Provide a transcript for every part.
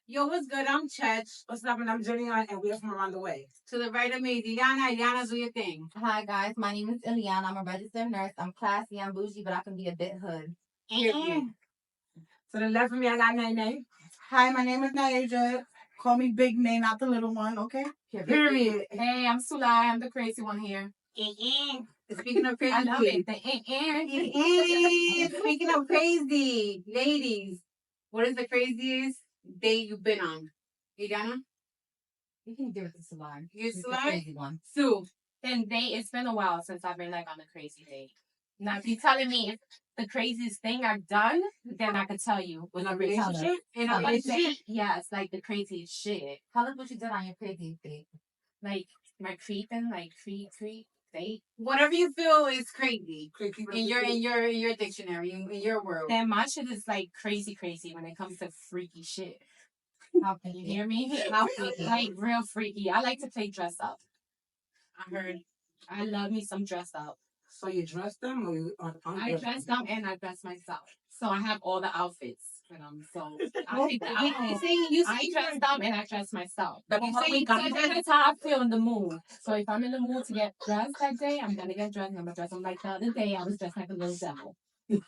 Yo, what's good? I'm Chech. What's up? And I'm Julian, and we're from around the way. To the right of me, Diana. Diana, do your thing. Hi guys, my name is Ileana. I'm a registered nurse. I'm classy, I'm bougie, but I can be a bit hood. To the left of me, I got Nene. Hi, my name is Naija. Call me Big Nay, not the little one, okay? Period. Hey, I'm Sulai. I'm the crazy one here. Speaking of crazy, I love it. Speaking of crazy, ladies, what is the craziest date you've been on? Diana? You can do it to Salon. You She's the Salon? crazy one. Sue, then it's been a while since I've been like on a crazy date. Now, if you're telling me if the craziest thing I've done, then I could tell you. In a relationship? In a relationship? Yes, like the craziest shit. Tell us what you did on your crazy date. Like my creeping, like creep date. Whatever you feel is crazy. In your dictionary, in your world. And my shit is like crazy when it comes to freaky shit. How can You hear me? How freaky? Like real freaky. I like to play dress up. I heard. I love me some dress up. So you dress them or you I dress them and I dress myself. So I have all the outfits for them. So I pick the outfits. I dress them and I dress myself. So that's how I feel in the mood. So if I'm in the mood to get dressed that day, I'm gonna get dressed. I'm gonna dress them like the other day. I was dressed like a little devil,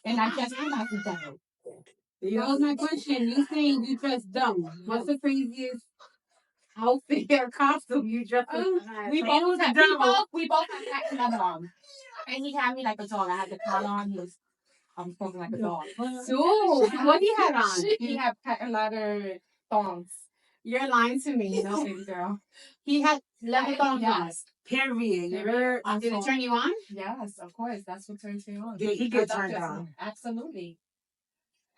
and I dressed him like a devil. That was my question. You saying you dress dumb. What's the craziest outfit or costume you dress We both have patent leather on. And he had me like a dog. I had the collar on. He was spoken like a dog. So what he had on? He had patent leather thongs. You're lying to me, Baby girl. He had leather thongs on. Yes. Period. Did it turn you on? Yes, of course. That's what turns me on. Did he get turned on? Absolutely.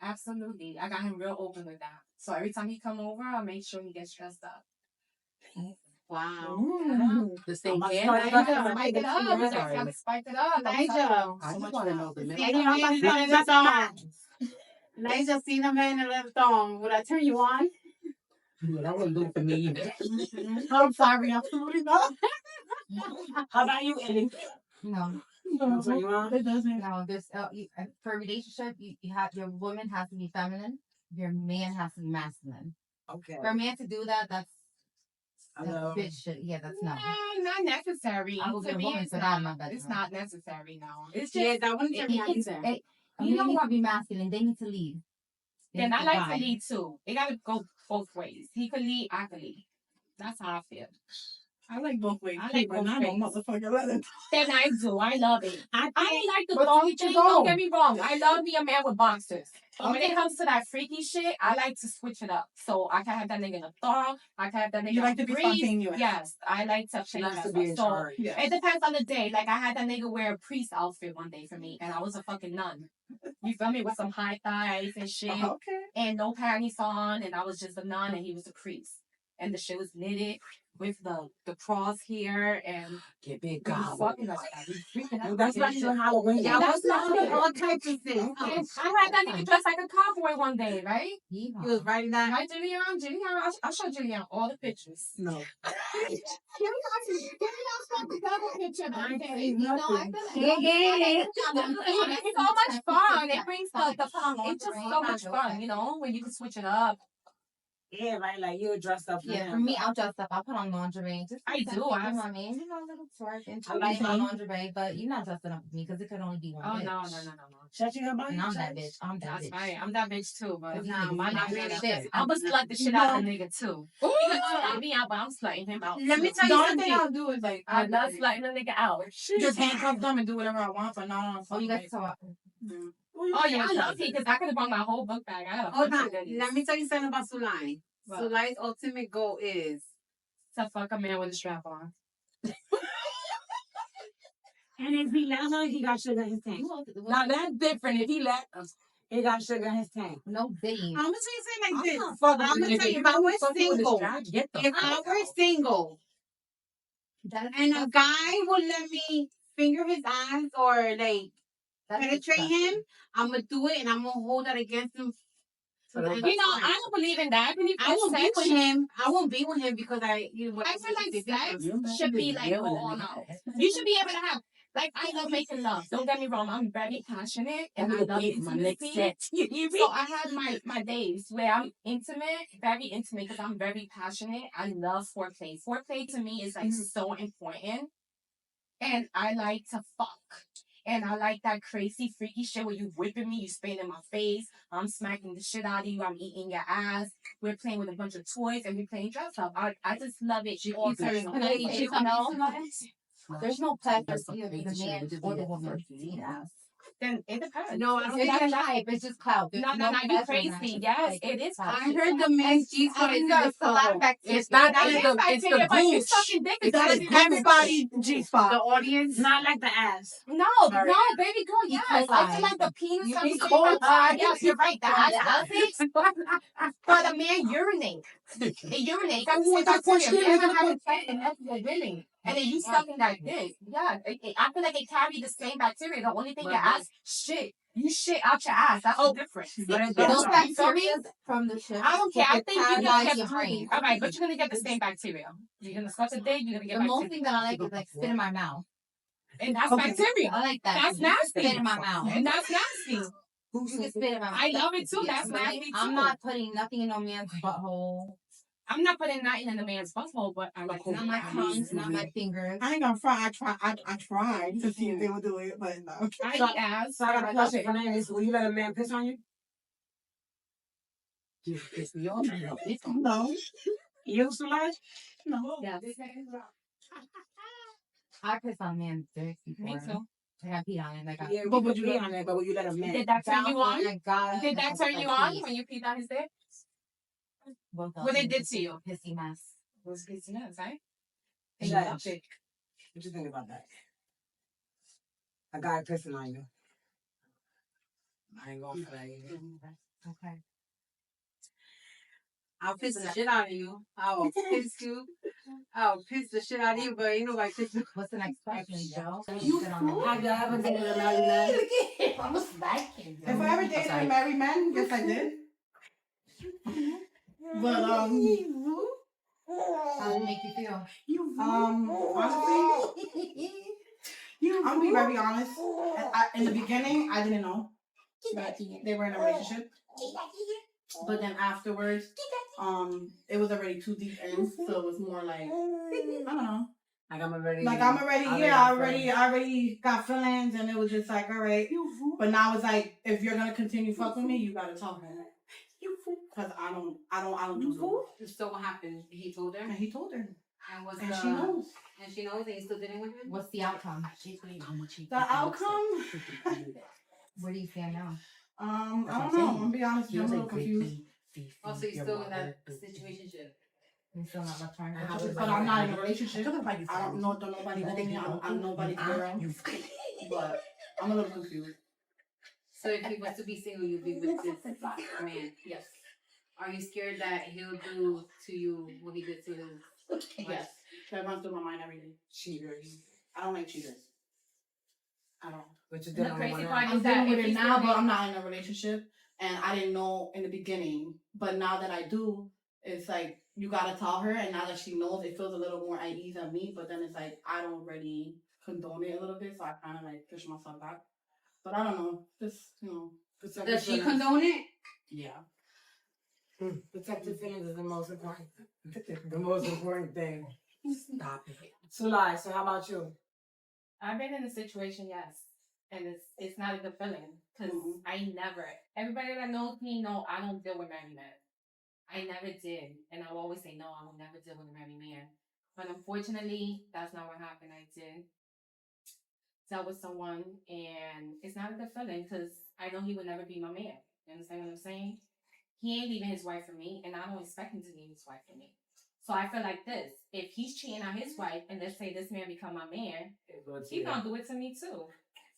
Absolutely. I got him real open with that. So every time he come over, I'll make sure he gets dressed up. Wow. The same Spike it up. Spike it up. Nigel. I just want to know the Nigel, seen a man in a leather thong. Would I turn you on? Yeah, that wouldn't do it for me either. I'm sorry, absolutely not. How about you, Eddie? No. It doesn't. No, this for a relationship, you have your woman has to be feminine, your man has to be masculine. Okay. For a man to do that, that's bitch shit. Yeah, that's not. Not necessary. I will get a woman for that in my bedroom. It's not necessary, no. It's just that wouldn't turn me on either. You don't want to be masculine. They need to lead. And I like to lead too. It got to go both ways. He could lead, I could lead. That's how I feel. I like both ways. I like but both I don't motherfucker leather. Then I do. I love it. I don't like the But thong teach thing. your Don't own. get me wrong. I love me a man with boxers. But when Okay. it comes to that freaky shit, I like to switch it up. So I can have that nigga in a thong. I can have that nigga You like to be breeze. spontaneous. Yes. I like to She play likes to dress be up. in So charge. Yeah. it depends on the day. Like I had that nigga wear a priest outfit one day for me, and I was a fucking nun. You feel me? With some high thighs and shit, Okay. and no panties on, and I was just a nun, and he was a priest, and the shit was knitted with the cross here, and Get big we was God. fucking us. We freaking out. That's like on Halloween. Yeah, That's that's not not all types of things. I had that nigga dressed like a cowboy one day, right? He was writing that. Right, Julian? I'll show Julian all the pictures. No. It's so much fun. It brings the fun. It's just so much fun, you know, when you can switch it up. Yeah, right. Like you were dressed up. Yeah, for me, I'll dress up. I'll put on lingerie. Just I do. I mean, you know, a little twerk and I like my lingerie, but you're not dressing up with me because it could only be one. Oh, bitch. no. Shut your mouth. And I'm that bitch. I'm that That's bitch. right. I'm that bitch too, but Cause nah, my not nigga shit. I'm gonna slut the shit out of the nigga too. He can slut me out, but I'm slutting him out. Let me too. tell you The only something. thing I'll do is like I love slutting the nigga out. just handcuff them and do whatever I want, but not on. Oh, you guys talk. Oh yeah, I love it because I could have brought my whole book bag. I got a Hold bunch on. of goodies. Let me tell you something about Sulai. What? Sulai's ultimate goal is To fuck a man with a strap on. and if he let her, he got sugar in his tank. Now that's different. If he let us, he got sugar in his tank. No dating. I'm gonna tell you something like this. I'm I'm gonna tell you, if I was single, if I were single, and a guy would let me finger his ass or like penetrate him, I'm gonna do it and I'm gonna hold that against him. You know, I don't believe in that. I believe I won't be sex. with him. I won't be with him because I. I feel like sex should be like go all out. You should be able to have Like, I love making love. Don't get me wrong. I'm very passionate and I love intimacy. So I have my days where I'm intimate, very intimate because I'm very passionate. I love foreplay. Foreplay to me is like so important. And I like to fuck. And I like that crazy, freaky shit where you whipping me, you spitting in my face, I'm smacking the shit out of you, I'm eating your ass. We're playing with a bunch of toys and we're playing dress up. I just love it. All There's no pleasure for the man or the woman to eat ass. Then it depends. No, I don't It's think not hype. It's just clout. There's No, you pleasure in crazy. that. Yes, Like, it is. clout. I heard the men's G spot is There's a lot of bacteria. It's not It it's is the bacteria, but you sucking dick. That is everybody G spot. the audience. Not like the ass. No, Sorry. no, baby girl, yes. I feel like the penis You comes be to cold. yes, you're right. The ass does it. But a man urinate. It urinate. Got the same bacteria. Man have a sex and that's the women. And then you sucking that dick. Yeah. I feel like it carry the same bacteria. The only thing your ass shit. You shit out your ass. That's different. Those You feel me? bacteria from the shit. I don't care. I think you're gonna get your brain. all right, but you're gonna get the same bacteria. You're gonna suck a dick. You're gonna get The most bacteria. thing that I like is like spit in my mouth. And that's bacteria. I like that. That's nasty. Spit in my mouth. And that's nasty. You can spit in my mouth. I love it too. That's nasty too. I'm not putting nothing in no man's butthole. I'm not putting nothing in the man's butthole, but I like Not my tongues, not my fingers. I ain't gonna fry. I tried to see if they would do it, but no. I eat ass. So I got a question for Nancy. Will you let a man piss on you? No. You used to like? No. Yeah. I piss on man's dick before. Me too. I got pee on it. Like, Yeah, but would you pee on that? But would you let a man? Did that turn you on? I got Did that turn you on when you peed on his dick? What it did to you? Pissy mess. It was his nuts, right? Hey, what you think about that? A guy pissing on you. I ain't going for that either. Okay. I'll piss the shit out of you. I'll piss you. I'll piss the shit out of you, but ain't nobody piss you. What's the next question, Joe? Have you ever dated a married man? I'm a smacking. If I ever dated a married man, yes I did. But How did it make you feel? honestly, I'm gonna be very honest. In the beginning, I didn't know that they were in a relationship. But then afterwards, it was already too deep in, so it was more like I don't know. Like I'm already. I already got feelings, and it was just like, all right. But now it's like, if you're gonna continue fucking with me, you gotta tell her. Cause I don't do that. So what happened? He told her, And he told her, and what's and the, she knows. and she knows, and you still didn't with him. What's the outcome? The outcome, Where do you stand now? I don't know. I'm gonna be honest, I'm a little confused. Oh, so you're still in that situationship. You still not left trying But I'm not in a relationship. I don't know nobody hold me. I'm nobody to be around. But I'm a little confused. So if he was to be single, you'd be with this man. Yes. Are you scared that he'll do to you what he did to his? Yes. That runs through my mind every day. Cheaters. I don't like cheaters. I don't. But you're The dealing crazy with one part now. I'm is that dealing with if it he's now, still but I'm not in a relationship. And I didn't know in the beginning. But now that I do, it's like, you gotta tell her. And now that she knows, it feels a little more at ease on me. But then it's like, I don't really condone it a little bit. So I kind of like push myself back. But I don't know. Just, protect Does your she feelings. condone it? Yeah. Protective feelings is the most important. The most important thing. Stop it. So how about you? I've been in a situation, yes, and it's not a good feeling because Mhm. I never. Everybody that knows me know I don't deal with married men. I never did, and I will always say no. I will never deal with a married man. But unfortunately, that's not what happened. I did dealt with someone, and it's not a good feeling because I know he would never be my man. You understand what I'm saying? He ain't leaving his wife for me, and I don't expect him to leave his wife for me. So I feel like this: if he's cheating on his wife, and let's say this man become my man, he's gonna do it to me too.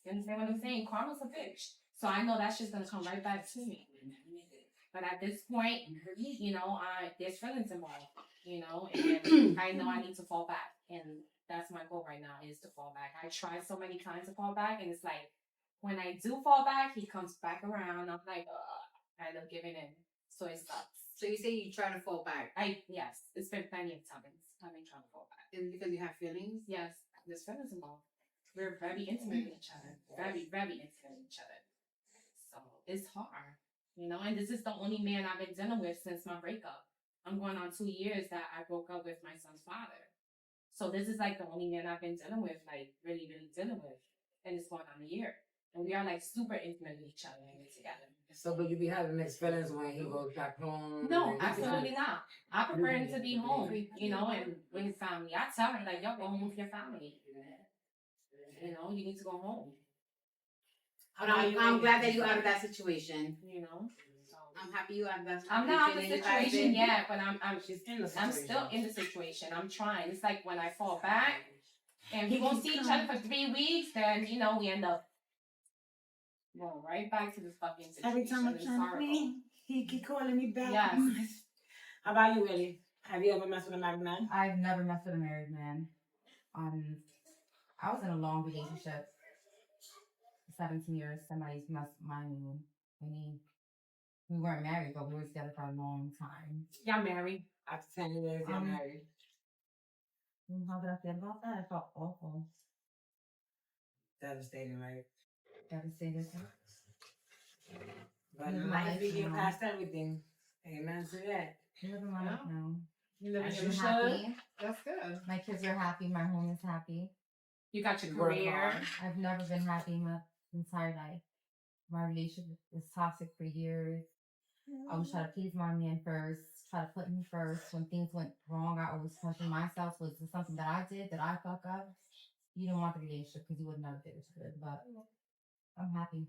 You understand what I'm saying? Karma's a bitch. So I know that shit's gonna come right back to me. But at this point, there's feelings involved, and I know I need to fall back. And that's my goal right now, is to fall back. I tried so many times to fall back, and it's like, when I do fall back, he comes back around. I'm like, I end up giving in. So it sucks. So you say you try to fall back, Yes, it's been plenty of times I've been trying to fall back. and because you have feelings. Yes, there's feelings involved. We're very intimate with each other. Very, very intimate with each other. So it's hard, and this is the only man I've been dealing with since my breakup. I'm going on 2 years that I broke up with my son's father. So this is like the only man I've been dealing with, like really, really dealing with. And it's going on a year. And we are like super intimate with each other and we're together. So will you be having mixed feelings when he goes back home? No, absolutely not. I prefer him to be home, and with his family. I tell him like, yo, go home with your family. You need to go home. But I'm glad that you out of that situation. So I'm happy you out of that situation. I'm not out of the situation yet, but I'm I'm still in the situation. I'm trying. It's like when I fall back and we won't see each other for 3 weeks, then we end up going right back to this fucking situation. Every time I'm trying to leave, he keep calling me back. Yes. How about you, Willie? Have you ever messed with a married man? I've never messed with a married man. I was in a long relationship, 17 years. Somebody's messed with mine. I mean, we weren't married, but we were together for a long time. Y'all married? After 10 years, you're married. How did I feel about that? I felt awful. Devastating, right? Devastated. But in life, we get past everything. Amen to that. I live in my life now. You live in I'm your happy. That's good. My kids are happy. My home is happy. You got your Work career. hard. I've never been happy my entire life. My relationship was toxic for years. I always try to please my man first, try to put him first. When things went wrong, I always question myself. Was this something that I did? Did I fuck up? You don't want the relationship because you would never did it good, but I'm happy.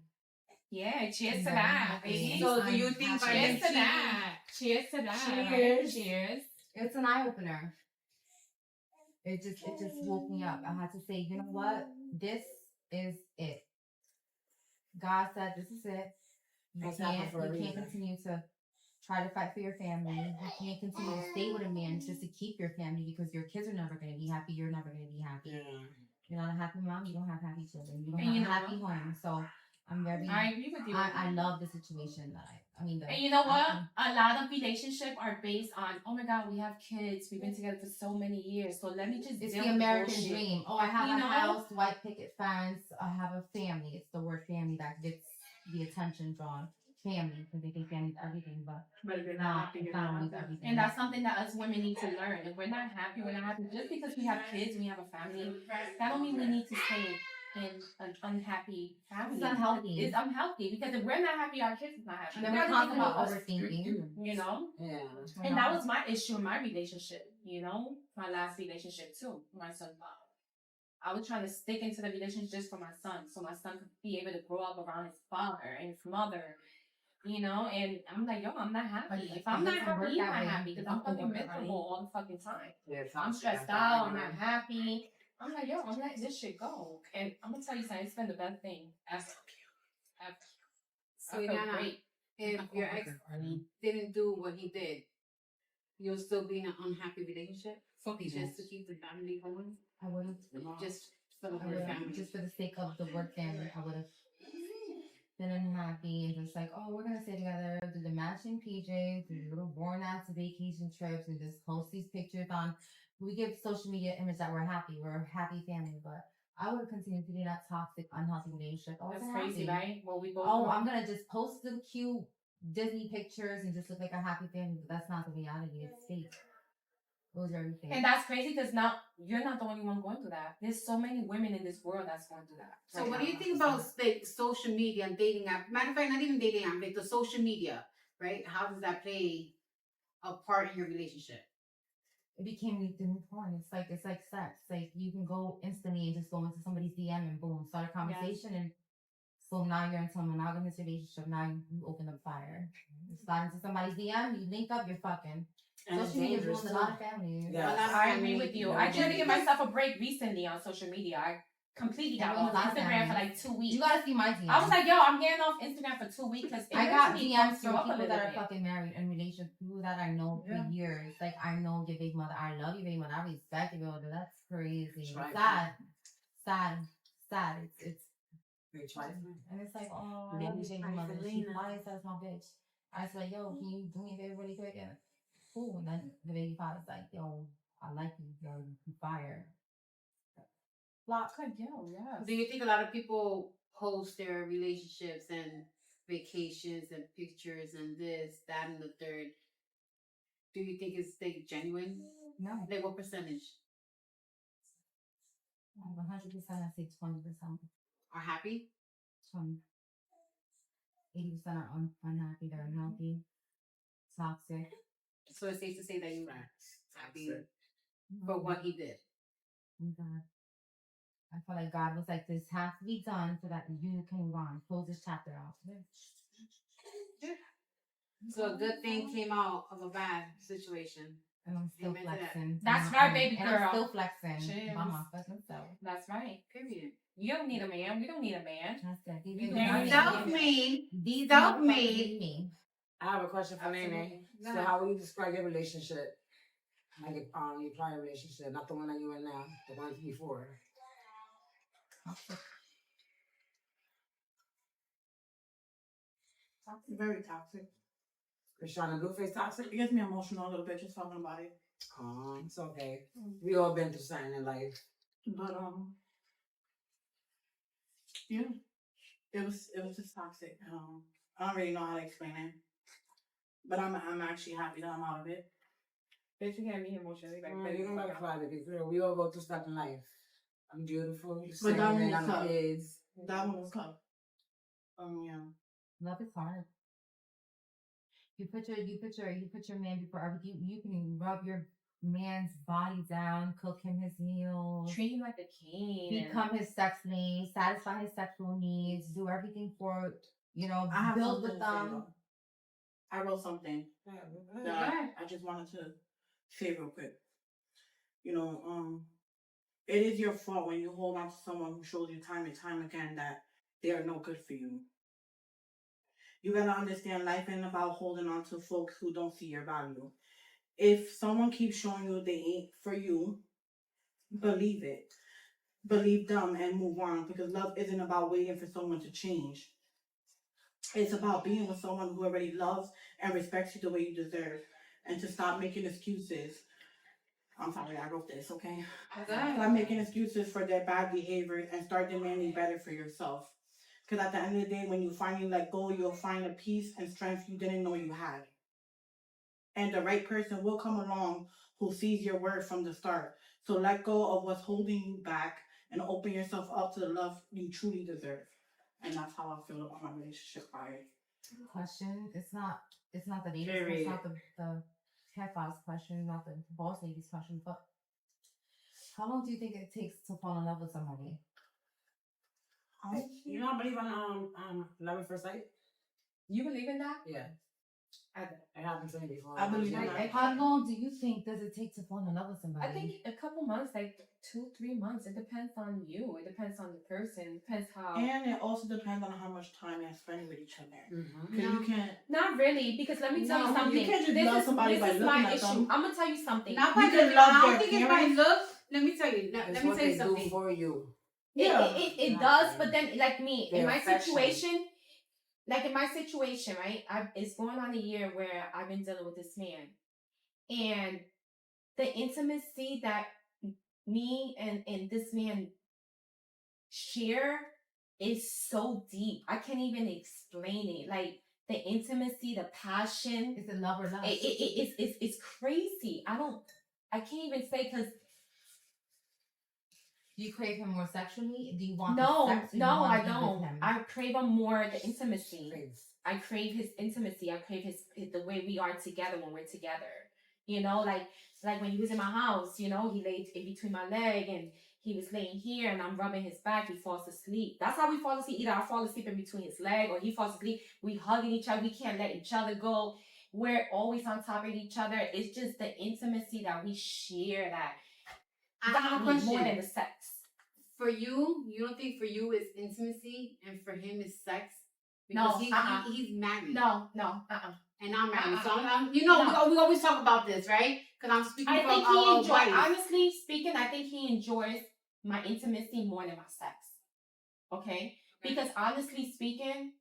Yeah, cheers to that, baby. So do you think by cheers to that? Cheers to that. Cheers. Cheers. It's an eye opener. It just woke me up. I had to say, you know what? This is it. God said, this is it. You can't continue to try to fight for your family. You can't continue to stay with a man just to keep your family because your kids are never going to be happy. You're never going to be happy. Yeah. You're not a happy mom. You don't have happy children. You don't And have a happy home. So I agree with you. I love the situation that and you know what? A lot of relationships are based on, oh my God, we have kids. We've been together for so many years. So let me just It's deal the with American bullshit. dream. Oh, I have a house, white picket fence. I have a family. It's the word family that gets the attention drawn. Family, because they think family's everything, but if you're not happy, it's not always everything. And that's something that us women need to learn. If we're not happy, we're not happy. Just because we have kids, we have a family, that don't mean we need to stay in an unhappy family. It's unhealthy. It's unhealthy because if we're not happy, our kids is not happy. And then we're talking about overthinking. Yeah. And that was my issue in my relationship, my last relationship too, my son's father. I was trying to stick into the relationship just for my son, so my son could be able to grow up around his father and his mother, and I'm like, yo, I'm not happy. If I'm not happy, he's not happy because I'm fucking miserable all the fucking time. Yeah, I'm stressed out, I'm not happy. I'm like, yo, I'm letting this shit go. And I'm gonna tell you something, it's been the best thing ever. So Nana, if your ex didn't do what he did, you'll still be in an unhappy relationship? Just to keep the family going? I would have Just for the word family. Just for the sake of the work family, I would have been unhappy and just like, oh, we're gonna stay together, do the matching PJs, do little born ass vacation trips, and just post these pictures on. We give social media image that we're happy, we're a happy family, but I would continue to be in that toxic, unhealthy relationship. That's crazy, right? Well, we both. Oh, I'm gonna just post the cute Disney pictures and just look like a happy family, but that's not the reality. It's fake. Those are everything. And that's crazy because now you're not the only one going through that. There's so many women in this world that's going through that. So what do you think about like social media and dating app? Matter of fact, not even dating app, like the social media, right? How does that play a part in your relationship? It became the new porn. It's like sex. Like you can go instantly and just go into somebody's DM and boom, start a conversation and so now you're into a monogamous relationship. Now you open up fire. You slide into somebody's DM, you link up, you're fucking. Social media ruins a lot of families. Yes. I agree with you. I tried to give myself a break recently on social media. I completely got off Instagram for like 2 weeks. You gotta see my DMs. I was like, yo, I'm getting off Instagram for 2 weeks because I got DMs from people that are fucking married in relationships, people that I know for years. Like, I know your baby mother. I love your baby mother. I respect your baby mother. That's crazy. Sad. It's and it's like, oh, I love your baby mother. She flies as my bitch. I was like, yo, can you do me a favor really quick? And cool. And then the baby father's like, yo, I like you. Yo, you fire. Block could kill, yes. Do you think a lot of people post their relationships and vacations and pictures and this, that, and the third? Do you think it's like genuine? No. Like what percentage 100%, I say 20%. are happy? 20. 80% are unhappy, they're unhealthy, toxic. So it's safe to say that you are happy for Oh, what he did. God. I feel like God was like, this has to be done so that you can move on. Close this chapter out. So a good thing came out of a bad situation. And I'm still Amen to that. flexing. That's right, baby And girl. I'm still flexing Cheers. by my fucking self. That's right. Period. You don't need a man. We don't need a man. That's it. You These don't are need Self-made. These Self-made. motherfuckers need me. I have a question for Nene. Absolutely. So how would you describe your relationship? Like your prior relationship, not the one that you're in now, the ones before. Very toxic. Krishana Blueface toxic? It gets me emotional a little bit just talking about it. It's okay. We all been through something in life. But yeah, it was just toxic. I don't really know how to explain it, but I'm actually happy that I'm out of it. Bitch, you can't be emotionally. You don't gotta cry, baby girl. We all go through stuff in life. I'm beautiful. You're But that one singing, was I'm tough. kids. That one was tough. Yeah. Love is hard. You put your man before everything. You can rub your man's body down, cook him his meals, Treat him like a king. become his sex slave, satisfy his sexual needs, do everything for I have build something with to say, them. though. I wrote something that I just wanted to say real quick. It is your fault when you hold on to someone who shows you time and time again that they are no good for you. You gotta understand life ain't about holding on to folks who don't see your value. If someone keeps showing you they ain't for you, believe it. Believe them and move on, because love isn't about waiting for someone to change. It's about being with someone who already loves and respects you the way you deserve, and to stop making excuses. I'm sorry, I wrote this, okay? Stop making excuses for their bad behavior and start demanding better for yourself. Because at the end of the day, when you finally let go, you'll find a peace and strength you didn't know you had. And the right person will come along who sees your worth from the start. So let go of what's holding you back and open yourself up to the love you truly deserve. And that's how I feel about my relationship prior. Question. It's not the ladies. Period. It's not the pedophiles question, not the boss ladies question. But how long do you think it takes to fall in love with somebody? You don't believe in love at first sight? You believe in that? Yeah. It happened to me before. I believe in Yeah. that. How long do you think does it take to fall in love with somebody? I think a couple months, like 2-3 months. It depends on you. It depends on the person. It depends how. And it also depends on how much time you're spending with each other. Mm-hmm. Because you can't. Not really, because let me tell you something. You can't just love somebody by looking my at issue. them. I'm gonna tell you something. Not You by can the love I their don't think it's by parents. look. Let me tell you. It's Let me what tell you they something. do for you. Yeah. It does, but then like me, in Their my affection. situation, right? It's going on a year where I've been dealing with this man, and the intimacy that me and this man share is so deep. I can't even explain it. Like the intimacy, the passion. Is it love or lust? It's crazy. I can't even say, because Do you crave him more sexually? Do you want no, the sex? Or do you no, want I to be with don't. him? I crave him more the intimacy. Thanks. I crave his intimacy. I crave his the way we are together when we're together. Like when he was in my house, he laid in between my leg and he was laying here and I'm rubbing his back. He falls asleep. That's how we fall asleep. Either I fall asleep in between his leg or he falls asleep. We hugging each other. We can't let each other go. We're always on top of each other. It's just the intimacy that we share that I have a question. more than the sex. For you don't think for you it's intimacy and for him is sex? No, Because he's married. No, And I'm married. So No. we always talk about this, right? Because I'm speaking I from think he enjoys. wife. Honestly speaking, I think he enjoys my intimacy more than my sex. Okay? Because honestly speaking,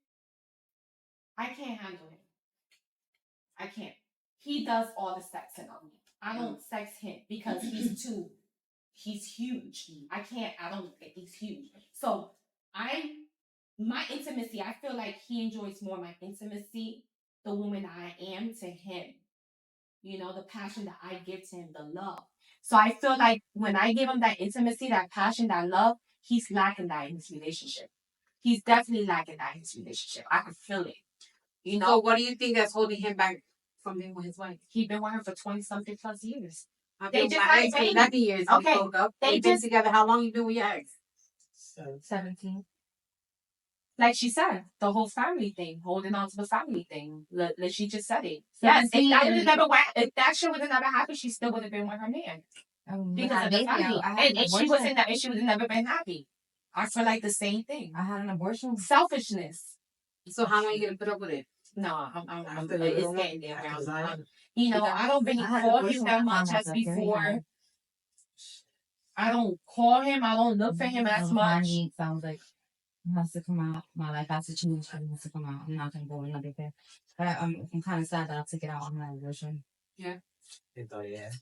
I can't handle him. I can't. He does all the sexing on me. I don't sex him because he's too he's huge. I don't, he's huge. So my intimacy, I feel like he enjoys more my intimacy, the woman I am to him. The passion that I give to him, the love. So I feel like when I give him that intimacy, that passion, that love, he's lacking that in his relationship. He's definitely lacking that in his relationship. I can feel it. So what do you think that's holding him back from being with his wife? He's been with her for 20 something plus years. They just had a baby. 11 years. Okay. Broke up. They've been together. How long you been with your ex? 17. Like she said, the whole family thing, holding on to the family thing. Like she just said it. Yes, if that shit would have never happened, she still would have been with her man. Because of the family. And she wasn't that, and she would have never been happy. I feel like the same thing. I had an abortion. Selfishness. So how long are you gonna put up with it? No, it's getting there. I don't really call him that much as before. I don't call him. I don't look for him as much. Sounds like it has to come out. My life has to change. It has to come out. I'm not gonna go another day. But I'm kind of sad that I took it out on my abortion. Yeah.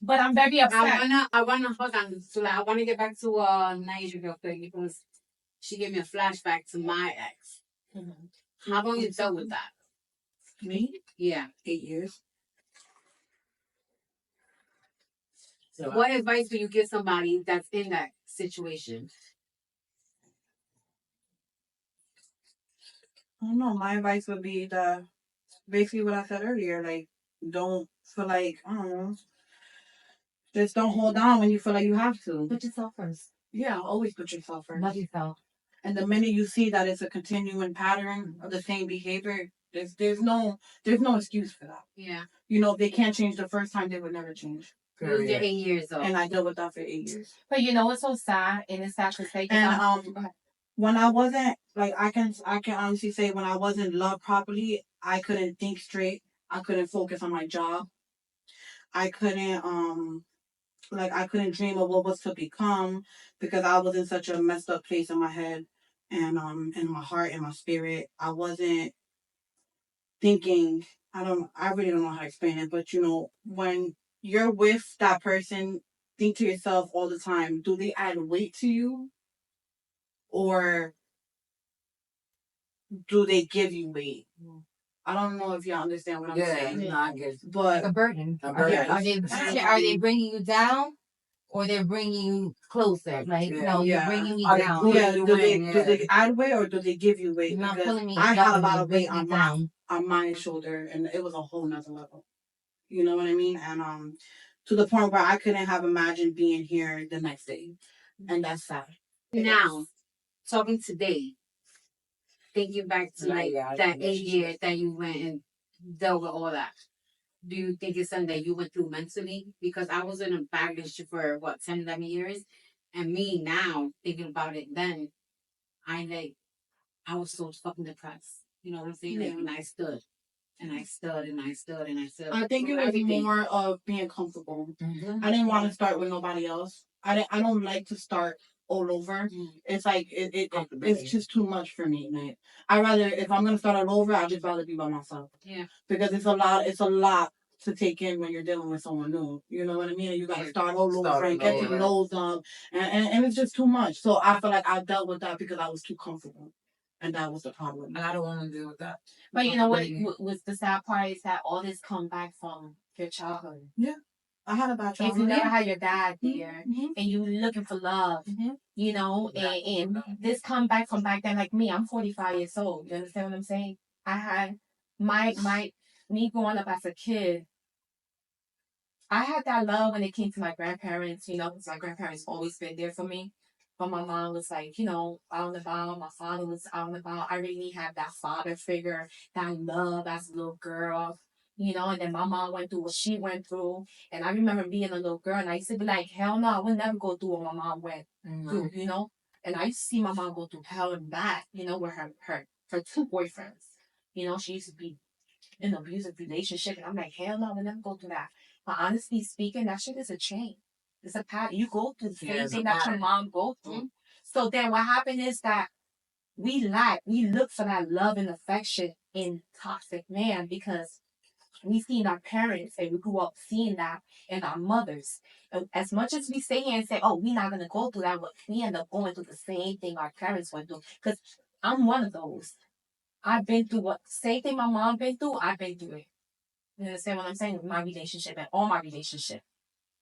But I'm very upset. I wanna hold on. So I wanna get back to Naija real quick because she gave me a flashback to my ex. Mm-hmm. How long you dealt with that? Me? Yeah. 8 years. So what advice would you give somebody that's in that situation? I don't know. My advice would be basically what I said earlier. Like, don't feel like, I don't know. Just don't hold on when you feel like you have to. Put yourself first. Yeah, always put yourself first. Love yourself. And the minute you see that it's a continuing pattern of the same behavior, there's no excuse for that. Yeah. They can't change the first time, they would never change. You was there 8 years though. And I dealt with that for 8 years. But what's so sad, and it's sad to say. And when I wasn't like I can honestly say when I wasn't loved properly, I couldn't think straight. I couldn't focus on my job. I couldn't I couldn't dream of what was to become because I was in such a messed up place in my head and in my heart and my spirit. I wasn't thinking. I really don't know how to explain it, but when you're with that person, think to yourself all the time, do they add weight to you or do they give you weight? I don't know if y'all understand what I'm saying. No, I get it. But a burden. Are they bringing you down, or they're bringing you closer? Like you're bringing me down. Do they add weight or do they give you weight? You're not because pulling me. I had a lot of weight on my shoulder, and it was a whole nother level. You know what I mean? And to the point where I couldn't have imagined being here the next day, and that's sad. Now, talking today, thinking back to that 8 years that you went and dealt with all that, do you think it's something that you went through mentally? Because I was in a bad relationship for 10, 11 years, and me now thinking about it, then I was so fucking depressed. You know what I'm saying? Like, and I stood. And I stood and I stood and I stood. I think it was more of being comfortable. Mm-hmm. I didn't want to start with nobody else. I don't like to start all over. Mm-hmm. It's like it's just too much for me, man. I rather if I'm gonna start all over, I'd just rather be by myself. Yeah. Because it's a lot to take in when you're dealing with someone new. You know what I mean? And you gotta start all over and get to know them, and it's just too much. So I feel like I dealt with that because I was too comfortable. And that was the problem. And I don't want to deal with that. But you know what was the sad part is that all this come back from your childhood. Yeah. I had a bad childhood. If you never had your dad there and you were looking for love, and this come back from back then, like me, I'm 45 years old. You understand what I'm saying? I had me growing up as a kid, I had that love when it came to my grandparents, because my grandparents always been there for me. But my mom was like, out and about. My father was out and about. I really had that father figure, that love as a little girl, and then my mom went through what she went through. And I remember being a little girl, and I used to be like, hell no, I would never go through what my mom went through, And I used to see my mom go through hell and back, with her two boyfriends. She used to be in an abusive relationship. And I'm like, hell no, I would never go through that. But honestly speaking, that shit is a chain. It's a pattern. You go through the same thing that your mom go through. So then what happened is that we look for that love and affection in toxic man because we seen our parents and we grew up seeing that in our mothers. And as much as we stay here and say, oh, we're not going to go through that, but we end up going through the same thing our parents went through. Because I'm one of those. I've been through what same thing my mom been through, I've been through it. You understand what I'm saying? With my relationship and all my relationships.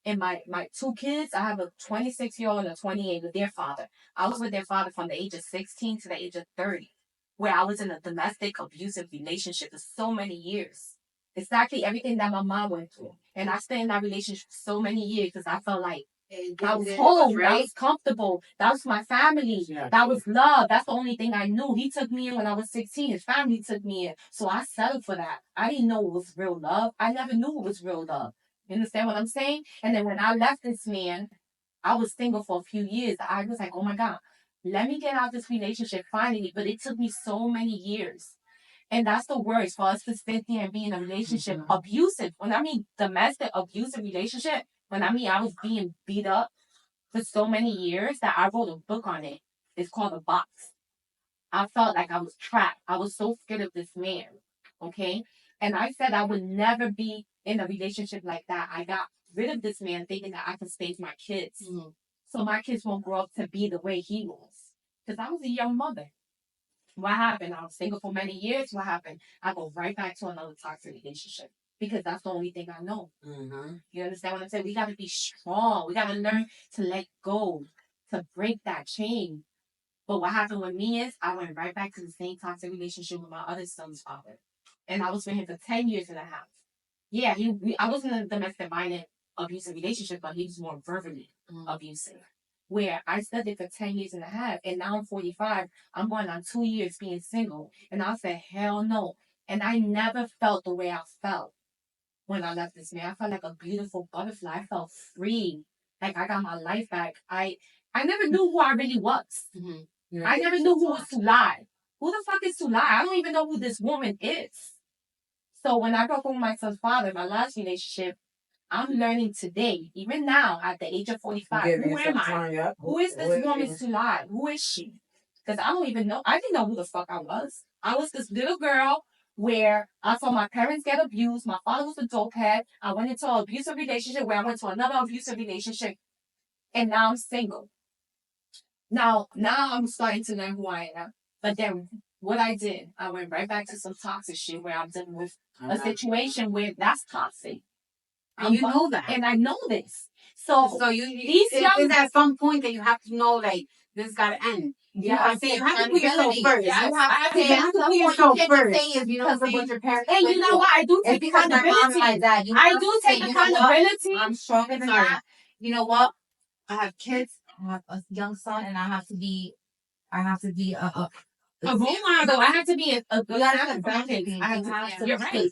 And my two kids, I have a 26-year-old and a 28 with their father. I was with their father from the age of 16 to the age of 30, where I was in a domestic abusive relationship for so many years. Exactly everything that my mom went through. And I stayed in that relationship for so many years because I felt like I was home, right? I was comfortable. That was my family. Yeah, that was love. That's the only thing I knew. He took me in when I was 16. His family took me in. So I settled for that. I didn't know it was real love. I never knew it was real love. You understand what I'm saying? And then when I left this man, I was single for a few years. I was like, oh my God, let me get out of this relationship finally. But it took me so many years. And that's the worst for us to sit there and be in a relationship abusive. When I mean domestic abusive relationship, when I mean I was being beat up for so many years that I wrote a book on it. It's called The Box. I felt like I was trapped. I was so scared of this man. Okay. And I said I would never be in a relationship like that. I got rid of this man thinking that I could save my kids. Mm-hmm. So my kids won't grow up to be the way he was. Because I was a young mother. What happened? I was single for many years. What happened? I go right back to another toxic relationship because that's the only thing I know. Mm-hmm. You understand what I'm saying? We got to be strong. We got to learn to let go, to break that chain. But what happened with me is I went right back to the same toxic relationship with my other son's father. And I was with him for 10 years and a half. Yeah, I was in a domestic violent abusive relationship, but he was more verbally abusive. Where I studied for 10 years and a half, and now I'm 45. I'm going on 2 years being single. And I said, hell no. And I never felt the way I felt when I left this man. I felt like a beautiful butterfly. I felt free. Like I got my life back. I never knew who I really was. Mm-hmm. Yeah. I never knew who was Sulai. Who the fuck is Sulai? I don't even know who this woman is. So when I broke up with my son's father, my last relationship, I'm learning today, even now at the age of 45, who am I? Who is this woman Sulai? Who is she? Because I don't even know. I didn't know who the fuck I was. I was this little girl where I saw my parents get abused. My father was a dope head. I went into an abusive relationship where I went to another abusive relationship. And now I'm single. Now I'm starting to learn who I am. But then what I did, I went right back to some toxic shit where I'm dealing with a situation where that's toxic. And you know that. And I know this. So these young at some point that you have to know, like, this got to end. Yeah, you have to put yourself first. Yes, you have to put yourself first. Is because of what your parents. And you know what? I do take accountability. I do take accountability. I'm stronger than that. You know what? I have kids. I have a young son, and I have to be a role model. I have to be a good example.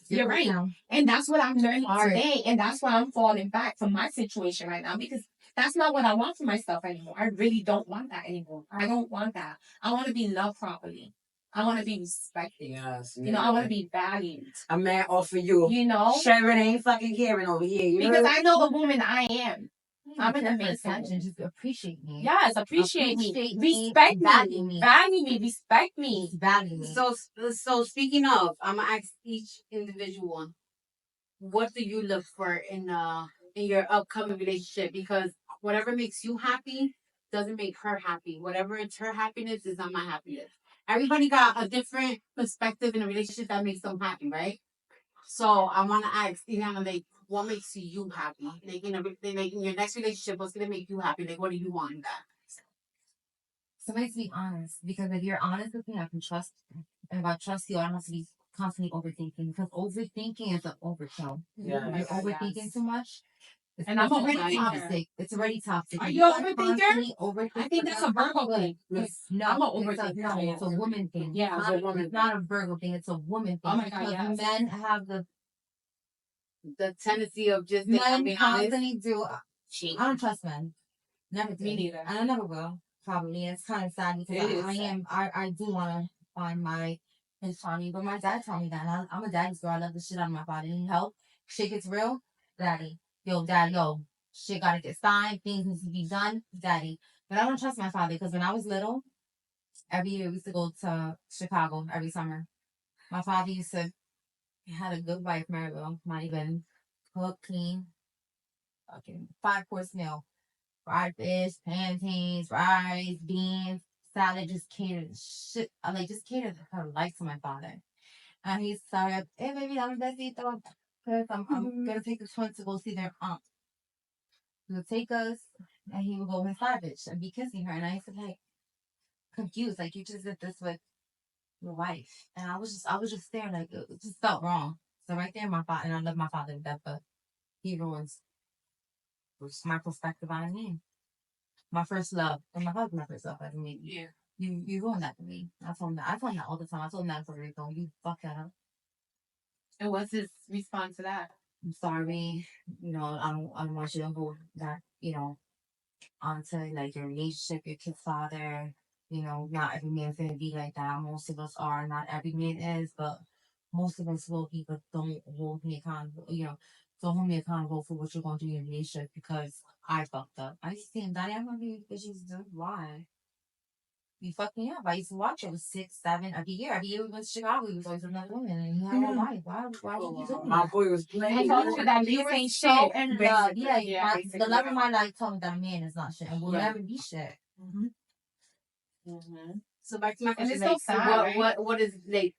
You're right. And that's what I'm learning today. And that's why I'm falling back from my situation right now because that's not what I want for myself anymore. I really don't want that anymore. I don't want that. I want to be loved properly. I want to be respected. Yes, you know, I want to be valued. A man offer you. You know, Sharon ain't fucking caring over here. Because I know the woman I am. I'm an amazing. Just appreciate me. Yes, appreciate me. Respect me. Value me. Respect me. Value me. So speaking of, I'm gonna ask each individual, what do you look for in your upcoming relationship? Because whatever makes you happy doesn't make her happy. Whatever it's her happiness is not my happiness. Everybody got a different perspective in a relationship that makes them happy, right? So I want to ask, like, what makes you happy? Like, in your next relationship, what's gonna make you happy? Like, what do you want in that? Somebody to be honest, because if you're honest with me, I can trust you. And if I trust you, I don't have to be constantly overthinking because overthinking is an overkill. Yeah. If you're overthinking too much. And I'm already toxic. It's already toxic. Are you overthinker? I think that's a Virgo thing. No, I'm an overthinker. It's a woman thing. Yeah, it's not a Virgo thing. It's a woman thing. Oh my God, yes. Men have the tendency of just men constantly do. I don't trust men. Never do. Me neither. I never will. Probably. It's kind of sad because I do want to find my autonomy, but my dad taught me that. And I'm a daddy's girl. I love the shit out of my body. Need help? Shit gets real? Daddy. Yo, shit gotta get signed, things need to be done, daddy. But I don't trust my father because when I was little, every year we used to go to Chicago every summer. My father used to I had a good wife, Maribel. Not even cook, clean, fucking 5 course meal. Fried fish, plantains, rice, beans, salad, just catered shit. I like just catered her life to my father. And he's sorry, hey baby, I'm besito. Because I'm gonna take the twins to go see their aunt. He would take us and he would go with Savage and be kissing her. And I used to be like confused, like you just did this with your wife. And I was just there, like it just felt wrong. So right there, my father, and I love my father to death, but he ruins my perspective on me. My first love, and my husband, my first love, I mean, yeah. You ruined that for me. I told him that all the time. I told him that in Puerto Rico. You fuck that up. And what's his response to that? I'm sorry. I don't want you to go that, onto like your relationship, your kid's father. Not every man's gonna be like that. Most of us are. Not every man is, but most of us will be. But don't hold me accountable. Don't hold me accountable for what you're going to do in your relationship because I fucked up. I used to say, Daddy, I'm gonna be bitches. Why? You fucked me up. I used to watch it. It was 6, 7 every year. Every year we went to Chicago. He was always with another woman, and he had a wife. Why did you do My that? boy was I playing. told you that You you were ain't so shit. in love. Yeah, basically. the love of my life told me that a man is not shit and will Right. never be shit. So back to my And question, it's so like, sad, right?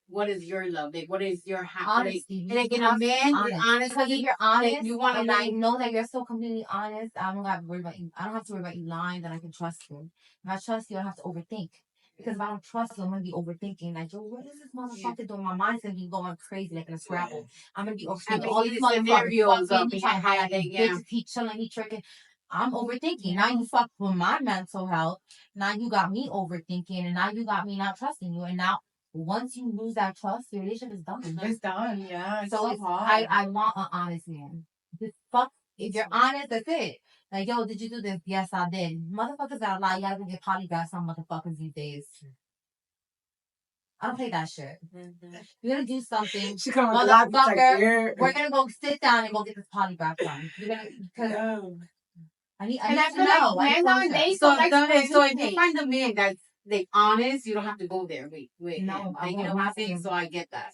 what is your love? Like, what is your Honesty. like in a man, Honest. Because if honestly, you're honest, like, you want to and I know. know that you're so completely honest, I don't have to worry about you. I don't have to worry about you lying. That I can trust you. If I trust you, I don't have to overthink. Because if I don't trust you, I'm gonna be overthinking. Like, yo, what is this motherfucker doing? My mind's gonna be going crazy, like in a scrabble. I'm gonna be I overthinking mean, all the these motherfuckers. scenarios Fucking, of he trying to holler at having, me, yeah. bitches, he chilling, he tricking. I'm overthinking. Now you fuck with my mental health. Now you got me overthinking, and now you got me not trusting you. And now once you lose that trust, your relationship is done. It's done, yeah. It's So so it's, hard. I want an honest man. Just fuck. If you're honest, that's it. Like, yo, did you do this? Yes, I did. Motherfuckers gotta lie. You gotta go get polygraphs on motherfuckers these days. I don't play that shit. You're gonna do something, She come with the logic like, motherfucker. We're gonna go sit down and go get this polygraph done. You're gonna because no. I need And I to feel know. like men nowadays So, don't like so if you find a man that's like honest, you don't have to go there. Wait, No, him. I Like, you know won't what I'm have saying? to. So I get that.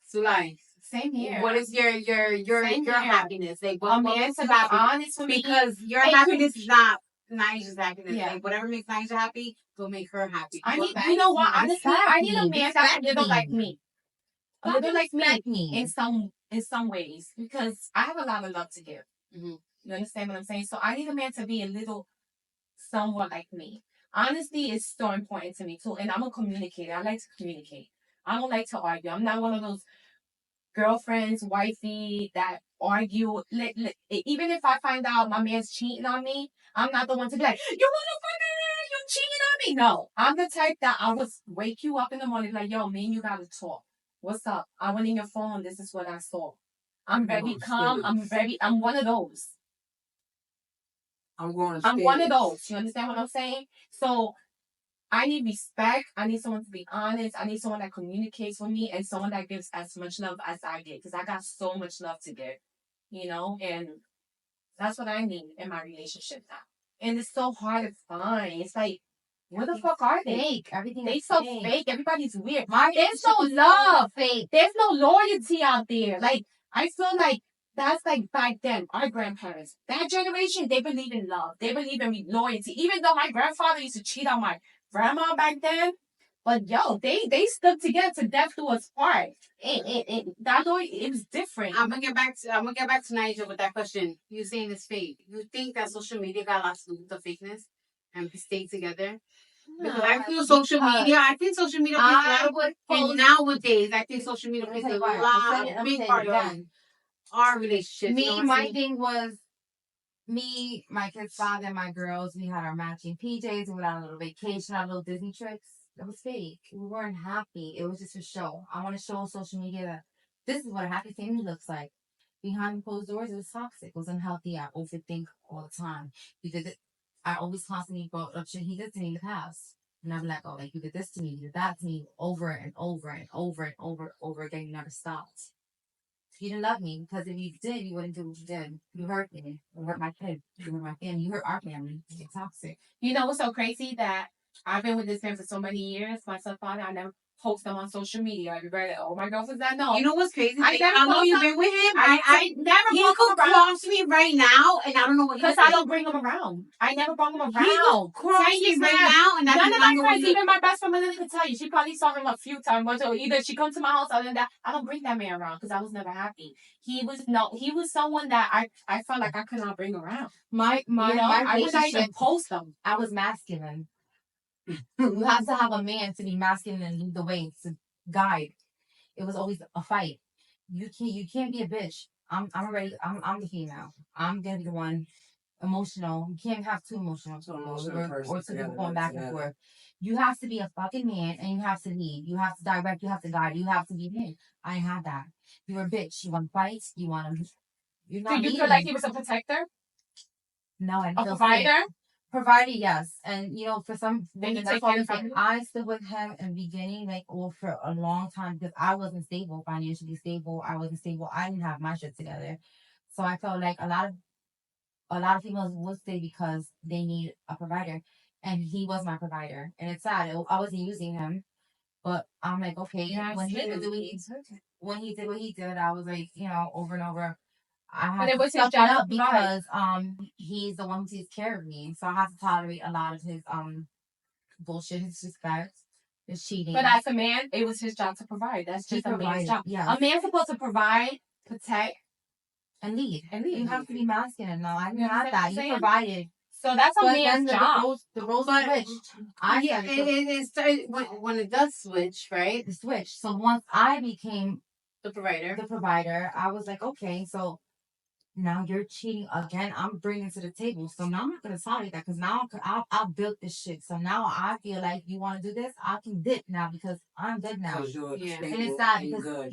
So like, same here. what is your Same here. happiness? Like, A man to be honest with me, because your Hey, happiness is not Nigel's happiness. Yeah. Like, whatever makes Nigel happy will make her happy. I need, Respect you know what? me, Honestly, I need a man that's a respect little me. like me. A little like Respect me me. in some ways because I have a lot of love to give. Mhm. You understand what I'm saying? So I need a man to be a little somewhat like me. Honesty is so important to me too, and I'm a communicator. I like to communicate. I don't like to argue. I'm not one of those girlfriends, wifey that argue. Even if I find out my man's cheating on me, I'm not the one to be like, you motherfucker, you cheating on me. No, I'm the type that I would wake you up in the morning like, yo, me and you gotta talk. What's up? I went in your phone. This is what I saw. I'm very calm. I'm one of those. I'm going to I'm one of those. You understand what I'm saying? So I need respect. I need someone to be honest. I need someone that communicates with me and someone that gives as much love as I get because I got so much love to give, and that's what I need in my relationship now. And it's so hard to find. It's like, where the fuck are they? Fake. Everything They is so fake. fake. Everybody's weird. My There's no relationship was love. fake. There's no loyalty out there. Like, I feel like that's like back then, our grandparents. That generation, they believe in love. They believe in loyalty. Even though my grandfather used to cheat on my grandma back then. But yo, they stuck together to death do us part. It was different. I'm gonna get back to Nigel with that question. You saying it's fake. You think that social media got a lot to do with the fakeness and staying together? Because I feel social media. I think social media plays a lot of. And nowadays, I think social media plays a big part of our relationship. Me, my thing was me, my kid's father, my girls. We had our matching PJs. We went on a little vacation, our little Disney trips. It was fake. We weren't happy. It was just a show. I want to show on social media that this is what a happy family looks like. Behind closed doors, it was toxic. It was unhealthy. I overthink all the time because I always constantly brought up shit he did to me in the past. And I'm like, oh, like you did this to me, you did that to me, over and over and over and over again. You never stopped. You didn't love me because if you did, you wouldn't do what you did. You hurt me. You hurt my kids. You hurt my family. You hurt our family. It's toxic. You know what's so crazy that I've been with this man for so many years. My stepfather, post them on social media. Everybody, like, oh, my girlfriend's that. No. You know what's crazy? I never How long post you them. been with him? I never He post could them around. cross me right now, and I don't know what Because I don't bring him around. I never brought him around. He could cross me right now, and I none do of not my know friends, what even my best friend, Melanie could tell you. She probably saw him a few times. But either she comes to my house, other than that, I don't bring that man around because I was never happy. He was someone that I felt like I could not bring around. My I would not even post them. I was masculine. You have to have a man to be masculine and lead the way to guide. It was always a fight. You can't be a bitch. I'm the female. I'm gonna be the one emotional. You can't have two emotional people or two people going back and forth. You have to be a fucking man and you have to lead. You have to direct. You have to guide. You have to be me. I had that. You're a bitch. You want to fight. You want to. You're not. Did you feel like he was a protector? No, I a provider. Provider, yes, and for some Then you that's take why care of him. I stood with him in the beginning, for a long time because I wasn't stable, financially stable. I wasn't stable. I didn't have my shit together, so I felt like a lot of females would stay because they need a provider, and he was my provider. And it's sad. I wasn't using him, but I'm like, okay, when he did what he did, I was like, over and over. I have to suck it up because he's the one who takes care of me. So I have to tolerate a lot of his bullshit, his disrespect, his cheating. But as a man, it was his job to provide. That's just a man's job. Yeah. A man's supposed to provide, protect, and lead. You have to be masculine. No, I didn't have that. You provided. So that's a man's job. The roles switched. It started when it does switch, right? It switched. So once I became the provider, I was like, okay, so now you're cheating again. I'm bringing to the table. So now I'm not gonna tolerate that because now I'll build this shit. So now I feel like you want to do this, I can dip now because I'm good now. Yeah. And it's sad because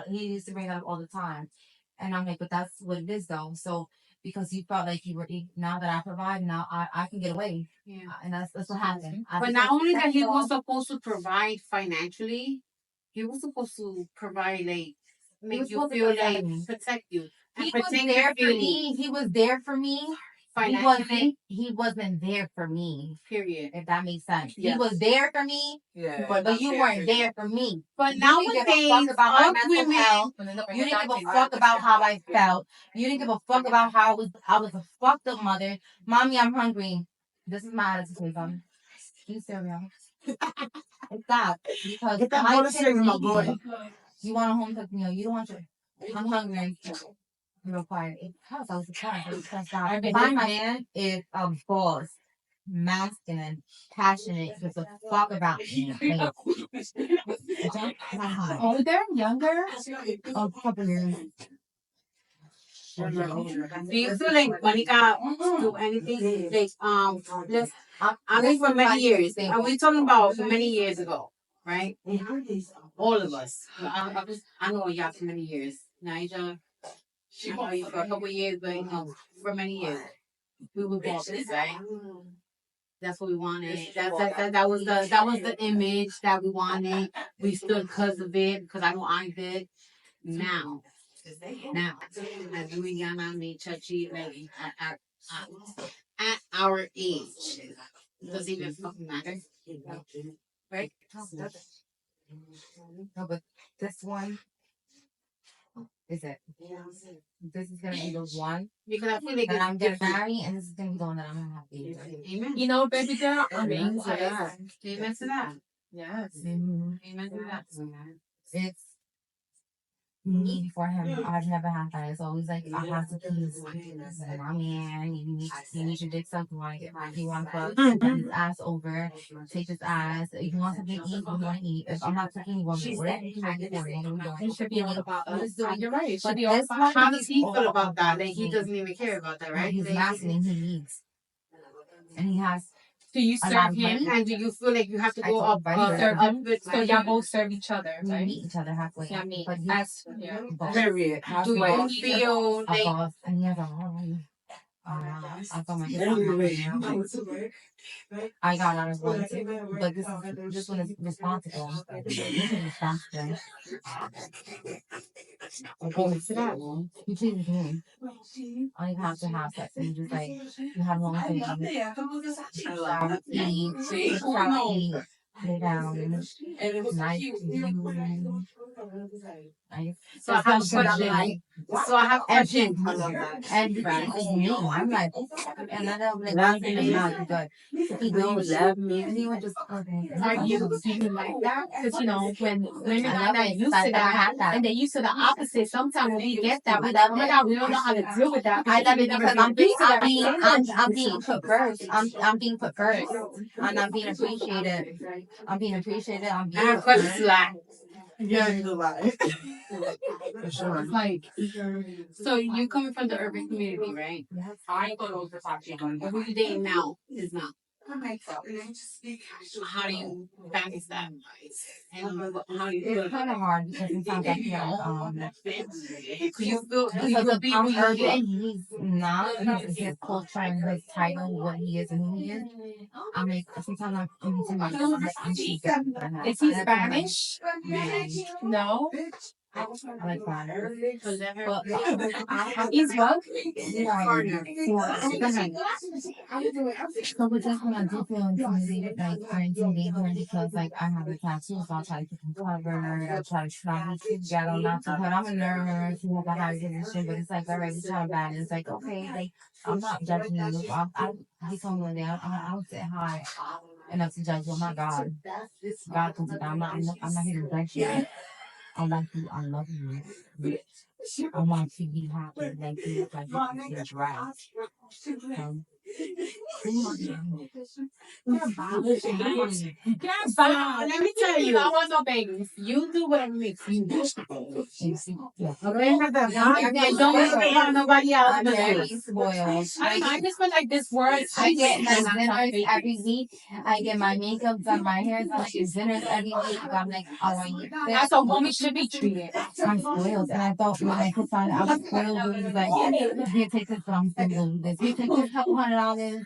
he used to bring that up all the time, and I'm like, but that's what it is though. So because you felt like you were now that I provide, now I can get away. Yeah. And that's what happened. But not only that he was supposed to provide financially, he was supposed to provide make you feel like protect you. He was there for me. He was there for me. He wasn't there for me. Period. If that makes sense. Yes. He was there for me. Yeah. But you weren't there for me. But now you didn't give a fuck about my mental health. You didn't give a fuck about how I felt. You didn't give a fuck about how I was a fucked up mother. Mommy, I'm hungry. This is my attitude, Can you cereal? It's that. Because my kids need you. You want a home cooked meal. You don't want your... I'm hungry. Real quiet. Because I was surprised. My man is a boss, masculine, passionate, gives a fuck about me. Older, younger, a couple years. Do you feel like Monica do anything like I mean for many years? Are we talking about many years ago, right? All of us. I know y'all for many years. Nigel. I know you for a couple of years, but for many years, we were bosses, right? That's what we wanted. That was the image that we wanted. We stood because of it, because I know I did. Now, as we young and me, Chachi, like at our age, does it even fucking matter, right? No, but this one. Is it? This is gonna be the one because I feel like that I'm gonna marry, and this is gonna be the one that I'm gonna have baby. Amen. You know, baby girl. Amen to that. Amen to that. Yes. Amen to that. It's me before him. I've never had that. It's always like I have to please my man. You need your dick sucked. You want to fuck his ass over, take his ass. If you want something to eat, you want to eat. If I'm not taking you, want to order. It should be all about us. You're right. It should be all about. How does he feel about that? Like he doesn't even care about that, right? He's masculine. He needs, and he has. Do you serve him? And do you feel like you have to go up? Serve him. So y'all both serve each other, right? We meet each other halfway. Yeah, me. But Period. Do you feel like boss? And he has a I got out of one too, but this one is responsible. This is responsible. You please me. I have to have sex and just like you have one thing. Eat. lay down, nice view, nice. So I have a question. So I have a question. And this is me. I'm like, and then I'm like, love me, not good. He don't love me, and he would just okay. Are you do you like that? Because when women are not used to that, and they used to the opposite. Sometimes when we get that, we like, oh my god, we don't know how to deal with that. I love it because I'm being put first. I'm being put first. I'm not being appreciated. I'm being appreciated. I'm being put first. Yeah, you're lying. For sure. Like, so you coming from the urban community, right? Yes. I ain't gonna go to the top and who you dating now is not. How do you balance that? And how do you do It's it? kind of hard because sometimes I feel You feel because you of be I'm who you urban, are. he's not. His culture and his title, what he is and who he is. I'm like sometimes I'm into myself. I'm cheating. Is he Spanish? No. I like that. He's what? So we just when I do feel intimidated, like I intimidate him because like I have a tattoo, so I'll try to keep him covered. I'll try to try to get him not to cut. I'm a nurse who have a high position, but it's like alright, we try to balance. It's like okay, like I'm not judging you. He told me one day I don't sit high enough to judge you. I'm not God. God can do that. I'm not here to judge you. I like you. I love you. I want to be happy. Like you, like you're dry. Let me tell you, I want no babies. You do whatever makes you do. Okay? Don't want nobody else. I'm very spoiled. I just feel like this word. I get my dinners every week. I get my makeup done, my hair done. I get dinners every week. I'm like, oh, I eat this. That's how women should be treated. I'm spoiled, and I thought when I could find out I was spoiled, it was like, here, take this, but I'm still doing this. Here, take this couple $100.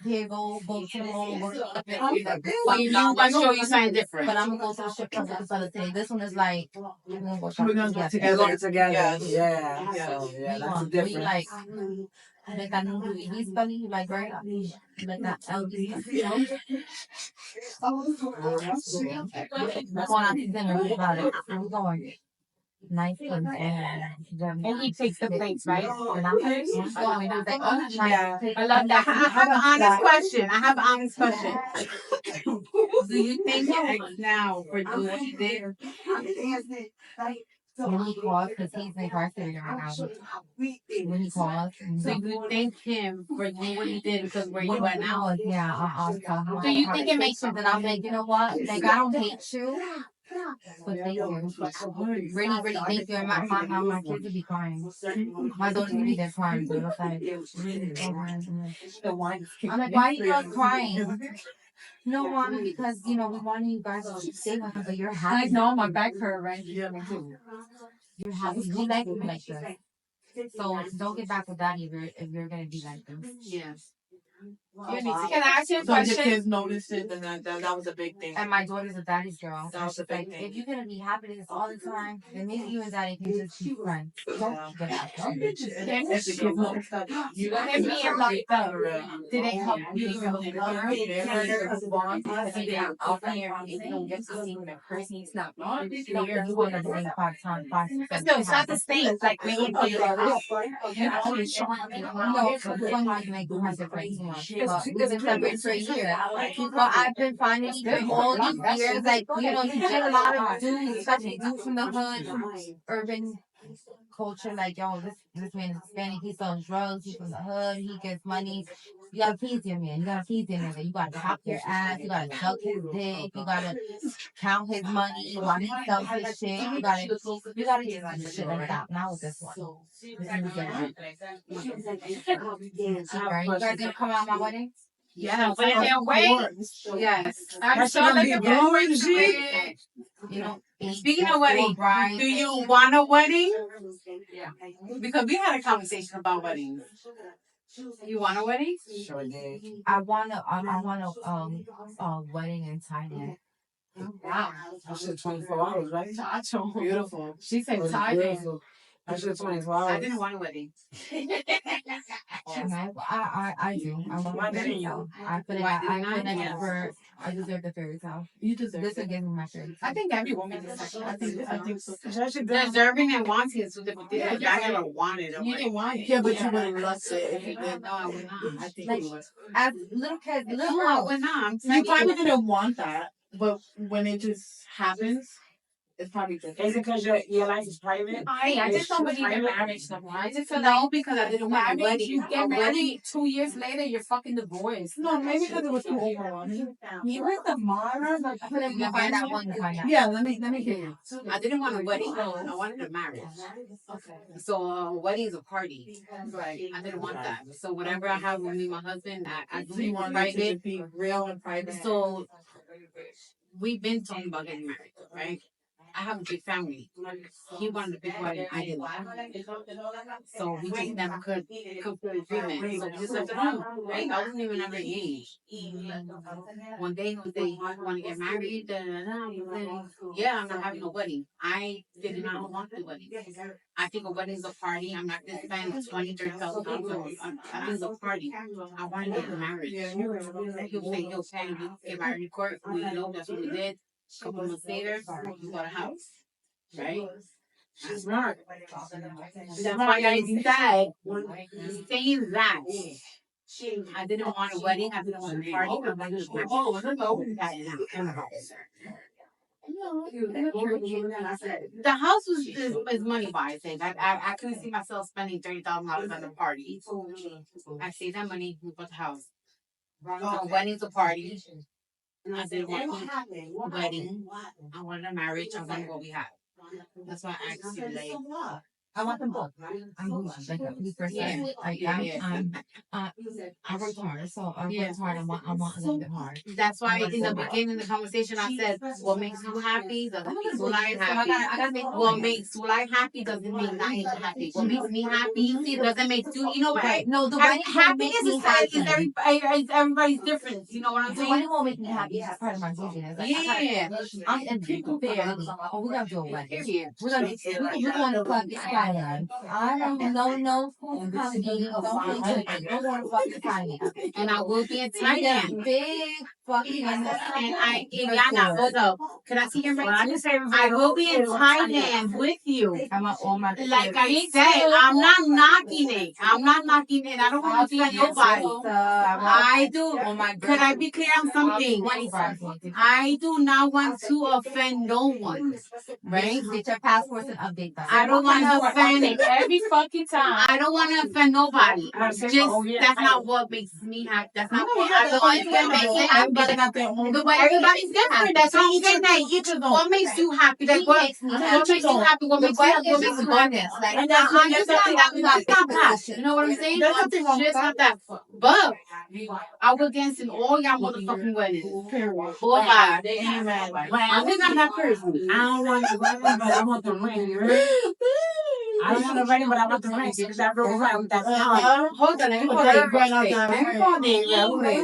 Here, go to the mall, go to I'm sure you something different. but I'm gonna go to the strip club with this other today. This one is like, we're gonna go shopping We're gonna go together. We're going together. Yes. Yeah. Yes. So, yeah, that's the We difference. like that new Louis V study, you like right? Like that LV study. We're going out to dinner. What about it? We're going. Nice and And he takes the plates, right? and I'm going. He's like, oh, Yeah. nice. I love that. I have an honest question. I have an honest question. Do you think your ex now for doing what he did? When he calls, because he's incarcerated right now. When he calls, So you thank him for doing what he did because where you at now? yeah, I'll tell him. Do you think it makes sense? And I'm like, you know what? Like, I don't hate you, but thank you. Really, really thank you. And my kids would be crying. My daughter's gonna be there crying. So it's like, really, I'm like, why are you girls crying? No, mommy, because we wanted you guys to stay with him, but you're I happy. know my back hurt, right? You're happy. We like you like this. So don't get back with that either if you're gonna be like this. Yes. Can I ask you a So your question? kids noticed it, and that was a big thing. And my daughter's a daddy's girl. That was a big Like, thing. if you're gonna be happy with this all the time, then maybe you and daddy can just be friends. Don't get out. You let him be in locked up. Did it help you feel better? Out here, you don't get to see the person. He's not there. You want to bring 5 times 5. No, it's not the same. Like when you play that up. No, it's make you have to pray too much. But we've been separated for a year. But I've been finding even all these years, like, you get a lot of dudes, especially dudes from the hood, urban culture, like, yo, this man is Hispanic, he sells drugs, he's from the hood, he gets money. You gotta please your man. You gotta please your man. You gotta chop your ass. You gotta suck his dick. You gotta count his money while he sells his shit. You gotta do shit like that. Not with this one. Alright, you guys gonna come out my wedding? Yeah, but I can't wait. Yes. I'm sure that the boring shit. Speaking of wedding, do you want a wedding? Yeah. Because we had a conversation about weddings. You want a wedding? Sure did. I want a wedding in Thailand. Wow. I said 24 hours, right? Beautiful. She said Thailand. That's your 24 I hours. didn't want a wedding. And I do. I want Why a fairy didn't you? tale. I feel Why like didn't I feel I? like Yeah. for I deserve the fairy tale. You deserve This it. will give me my fairy tale. I think every woman deserves it. I think so. Deserving and wanting is two different things. Yeah, I never wanted a You wedding. didn't want it. Yeah, but you would have loved it if you did. No, I would not. I think Like, you would. as little kids, little No, I girls. would not. You probably didn't want that, but when it just happens, it's probably Is different. it because your life is private? I just don't believe in Private? marriage no more. I just feel No, like because I didn't want a marriage, wedding. you get A married wedding. 2 years later, you're fucking divorced. No, maybe because it was too overwhelming. You were the Mara, like put in behind that one behind that. Yeah, let me hear you. I didn't want a wedding. I wanted a marriage. So a wedding is a party. Right. I didn't want that. So whatever I have with me, and my husband, I do You it wanted it to private. just be real and private. So we've been talking about getting married, right? I have a big family. He wanted a big wedding. I didn't. So we just never could come to an agreement. So we just left it alone, right? I wasn't even underage. One day he was saying, you want to get married? Da, da, da. He was saying, yeah, I'm not having a wedding. I did not want the wedding. I think a wedding is a party. I'm not going to spend $20,000-$30,000. I think it's a party. I wanted to get married. He'll say he'll plan to get married in court. We know that's what we did. A couple months later, we bought a house, right? That's smart. That's why I said, saying that, I didn't want a wedding. I didn't want a party. I wanted a marriage. The house is money wise. I couldn't see myself spending $30,000 on a party. I saved that money. We bought the house. A wedding's a party. I didn't want a wedding. I wanted a marriage. I wanted what we had. That's why I asked you, like, I want them both. I'm like a free person. I worked hard, so I worked hard. I want a little bit hard. That's why in the beginning of the conversation I said, what makes you happy doesn't make Sulai happy. What makes Sulai happy doesn't make Naima happy. What makes me happy doesn't make you. You know what? No, the wedding Happiness is everybody's different. You know what I'm the saying? wedding won't make me happy. It's part of my vision. It's like, Yeah. and people think, oh, we gotta do a wedding. Period. We're going to fuck the skyline. I don't know. Don't think we're going to fuck the skyline. And I will be in Thailand. Big fucking And Iliana, hold up. Can I see your ring? I will be in Thailand with you. I want all my Like I said, I'm not knocking it. I'm not knocking it. I don't want to offend nobody. I do. Could I be clear on something? I do not want to offend no one. Right? Get your passports and update them. I don't want to offend every fucking time. I don't want to offend nobody. That's not what makes me happy. That's not what Everybody got their own. everybody's different. That's what I'm saying. What makes you happy? Like what makes you happy? What makes you happy? Like, Just not that. You know what I'm saying? There's nothing wrong with Just not that. But I will dance in all y'all motherfucking weddings. Oh God. Amen. I'm just not that person. I don't want the wedding, but I want the ring. I don't want the wedding, but I want the ring. Because I broke right with that song. Hold on, let me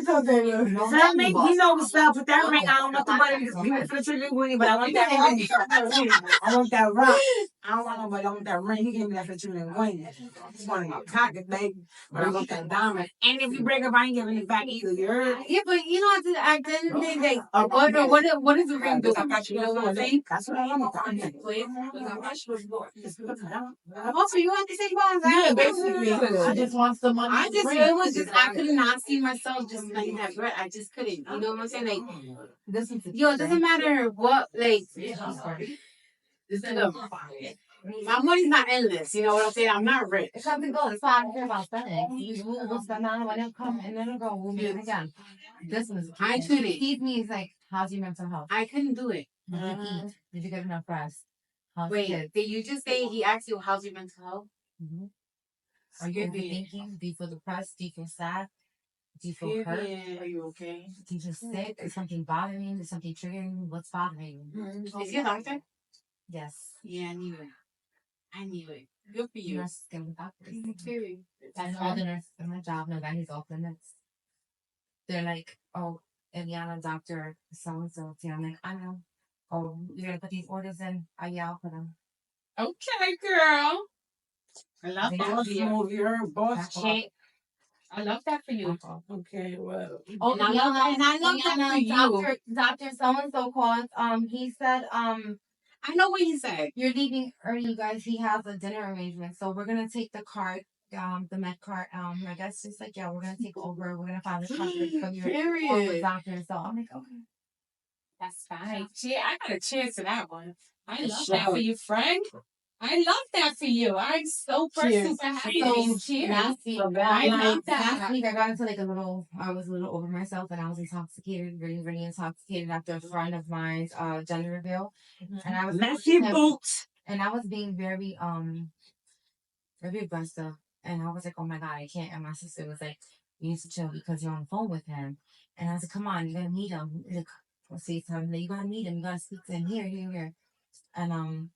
call David. So make you know we stop with that ring. I don't want the wedding because we were flipping winning, but I want that ring. I want that rock. I don't want nobody. I want that ring. He gave me that flipping winning. I just want my pocket, baby. But I want that diamond. And if you break up, I ain't giving it back either. You heard? Yeah, but you know, at the end of the day, what does the ring do? You know what I'm saying? That's what I want. Also, you have to say about that. Yeah, basically. I just want the money. I just it was just I could not see myself just letting that bread. I just couldn't. You know what I'm saying? Like, it doesn't matter what. Like, this is my money's not endless. You know what I'm saying? I'm not rich. It comes and goes. That's why I don't care about spending. We'll spend on it when it comes and then it'll go. We'll meet it again. This was I couldn't. Keith means like, how's your mental health? I couldn't do it. Did you eat? Did you get enough rest? Wait, did you just say he asked you how's your mental health? Mm-hmm. Are you thinking? Do you feel depressed? Do you feel sad? Do you feel hurt? Are you okay? Do you feel sick? Is something bothering you? Is something triggering you? What's bothering you? Is he a doctor? Yes. Yeah, I knew it. I knew it. Good for you. Nurses get with doctors. Period. And all the nurses in my job know that he's off limits. They're like, oh, Eliana, doctor, so-and-so. See, I'm like, I know. Oh, you're going to put these orders in? Yeah, I'll put them. Okay, girl. I love that Boss for you. move, you heard? Boss talk. I love that for you. Okay, well. Oh, And I love that for you. Dr. So-and-so called. He said, I know what he said. you're leaving early, you guys. He has a dinner arrangement. So we're gonna take the cart, the med cart. I guess just like, yeah, we're gonna take over. We're gonna find the cart for your Period. doctor. So I'm like, okay. That's fine. I got a cheers to that one. I love Sure. that for you, Frank. I love that for you. I'm super, Cheers. super happy So, for you. Cheers. last week, I love Last that. week I got into like I was a little over myself and I was intoxicated, really, really intoxicated after a friend of mine's gender reveal. And I was Messy boots. and I was being very aggressive. And I was like, oh my God, I can't. And my sister was like, you need to chill because you're on the phone with him. And I was like, come on, you gotta meet him. Like, I'll say to him, you gotta meet him, you gotta speak to him here. And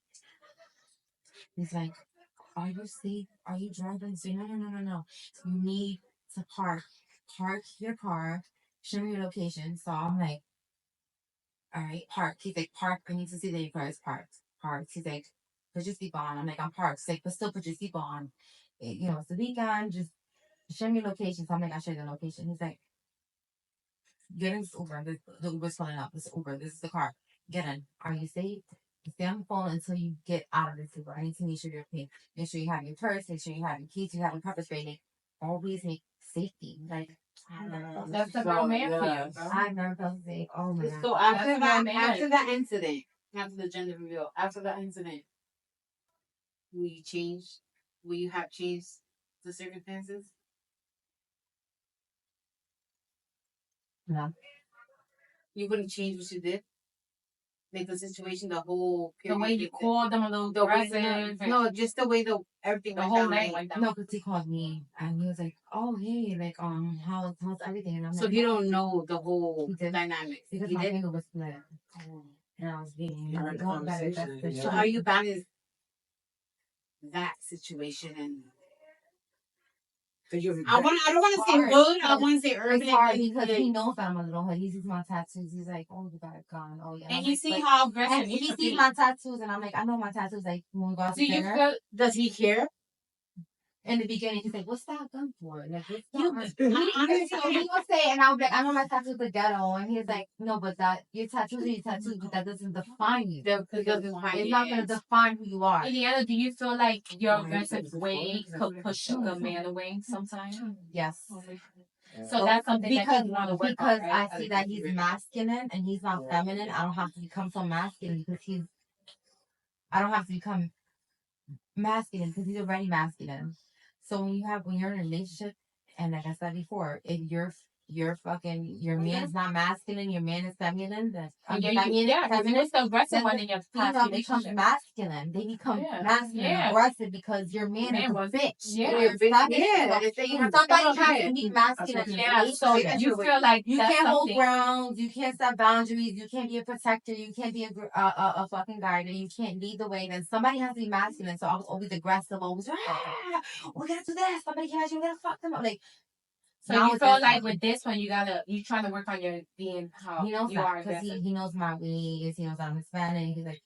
he's like, are you asleep? Are you driving? So no. You need to park your car, show me your location. So I'm like, all right, park. He's like, park. I need to see that your car is parked. Parked. He's like, put your seatbelt on. I'm like, I'm parked. He's like, but still put your seatbelt on. It's the weekend. Just show me your location. So I'm like, I'll show you the location. He's like, get in this Uber. The Uber's pulling up. This Uber. This is the car. Get in. Are you safe? Stay on the phone until you get out of this Uber. I need to make sure you're okay. Make sure you have your purse. Make sure you have your keys. You have your pepper spray. Like, always make safety. Like, That's a real man for you, bro. I've never felt safe. Oh my God. So That's after that incident, after the gender reveal, after that incident, will you change? Will you have changed the circumstances? No. You wouldn't change what you did? Like the situation, the whole The way you called them a little aggressive. No, just the way everything The went whole down. night went down. No, because he called me and he was like, "Oh, hey, like, how's everything?" And I'm So like, you don't know the whole He did. dynamics. because You my did? finger was split, and I was beating. Our conversation, yeah. So how you balance that situation and I don't want to say hood. I want to say urban. It's hard because he knows I'm a little hood. He sees my tattoos. He's like, "Oh, you got a gun. Oh yeah." And you see how aggressive and he sees my tattoos, and I'm like, "I know my tattoos." Like when we go out to Do you dinner. feel Does he care? In the beginning, he's like, "What's that gun for?" Like, what's You, that? honestly, So he will say, and I'm like, "I know my tattoos are ghetto," and he's like, "No, but that your tattoos are your tattoos, but that doesn't define you. It's not gonna define who you are." Indiana, do you feel like your aggressive way could push a good man away sometimes? Yes. So that's something that you want to work on, because right? I see that he's masculine and he's not feminine. I don't have to become so masculine because I don't have to become masculine because he's already masculine. So when you're in a relationship, and like I said before, if your man's not masculine, your man is feminine, then feminine, the aggressive one in your past female becomes relationship. masculine. They become masculine and aggressive because your man is a bitch. Yeah, Somebody has to be masculine. Yeah, so you feel like you can't hold grounds, you can't set boundaries, you can't be a protector, you can't be a fucking guider, you can't lead the way. Then somebody has to be masculine. So I was always aggressive, always we gotta do this. Somebody can't, we gotta fuck them up. Like, so you feel like with this one, you trying to work on your being how he knows you that are because aggressive. he knows my ways. He knows I'm Hispanic. He's like,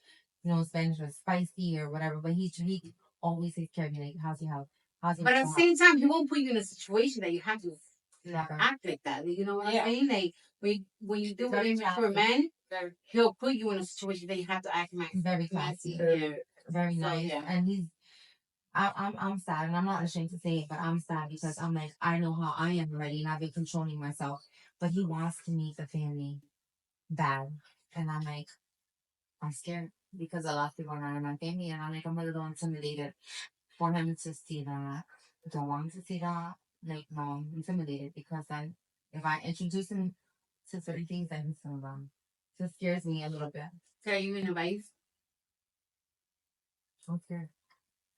Spanish was spicy or whatever. But he always takes care of me. Like, how's your health? But at the same time, he won't put you in a situation that you have to Never act like that. You know what I'm saying? Like when you do it for men, he'll put you in a situation that you have to act very classy, very nice, and he's. I'm sad, and I'm not ashamed to say it, but I'm sad because I'm like, I know how I am already, and I've been controlling myself. But he wants to meet the family bad, and I'm like, I'm scared because a lot of people are not in my family, and I'm like, I'm a little intimidated for him to see that. I don't want him to see that. Like, no, I'm intimidated because if I introduce him to certain things, then he's gonna run. So it scares me a little bit. Can I give you an advice? I'm scared.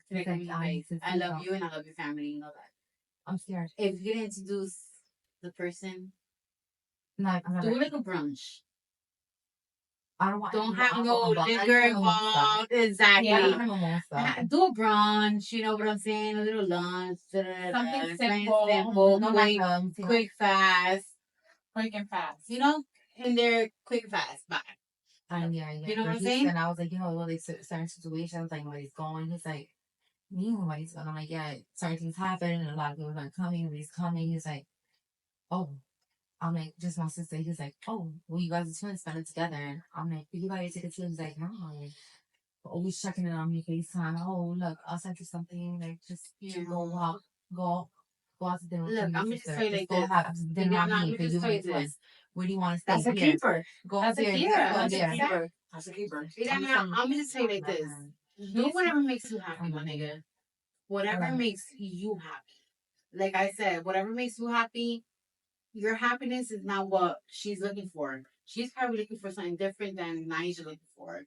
I love you and I love your family. You know that. I'm scared. If you get introduce the person, do like a brunch. I don't want. Don't have no liquor involved. Exactly. Yeah, do a brunch. You know what I'm saying? A little lunch. Something simple. Quick, fast. Quick and fast. You know? And they're quick, fast. Bye. Yeah. You know what I'm saying? And I was like, certain situations, like where he's going, he's like, me and nobody's going. I'm like, yeah, certain things happen and a lot of people are coming. He's coming. He's like, oh. I'm like, just my sister. He's like, oh, well, you guys are twins, spend it together. And I'm like, you guys take it too. He's like, no. Always checking in on me FaceTime. Oh, look, I'll send you something. Like, just go walk, go out to dinner. Look, I'm just say like go this. have dinner on me for you and twins. Where do you want to stay? That's a keeper. Go That's a here. keeper. Go That's a there. keeper. That's a keeper. I'm just say like this. Do whatever makes you happy, my nigga. Whatever makes you happy. Like I said, whatever makes you happy, your happiness is not what she's looking for. She's probably looking for something different than Nigel's looking for.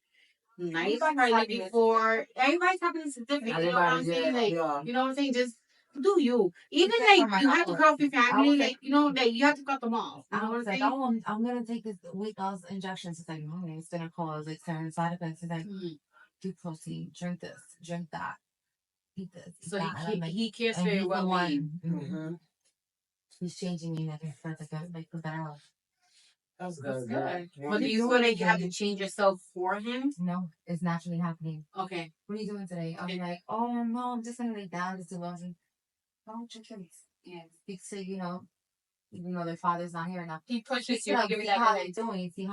Nigel's probably looking for everybody's happiness is different. You know what I'm saying? Like, you know what I'm saying? Just do you. Even like you have to cut off your family, like you know, that you have to cut them off. You know what I'm saying? Oh, I'm gonna take this weight loss injections. It's like, no, it's gonna cause like certain side effects. It's like, do protein, drink this, drink that, eat this. So he cares for your well-being. Mm-hmm. He's changing me for the good, like for better. That's good. But do you feel like you have to change yourself for him? No, it's naturally happening. Okay. What are you doing today? I'm like, oh no, I'm just gonna lay down, just do something. Don't your kids. Yeah. Speak to, even though their father's not here enough. He pushes you. See how they're doing. See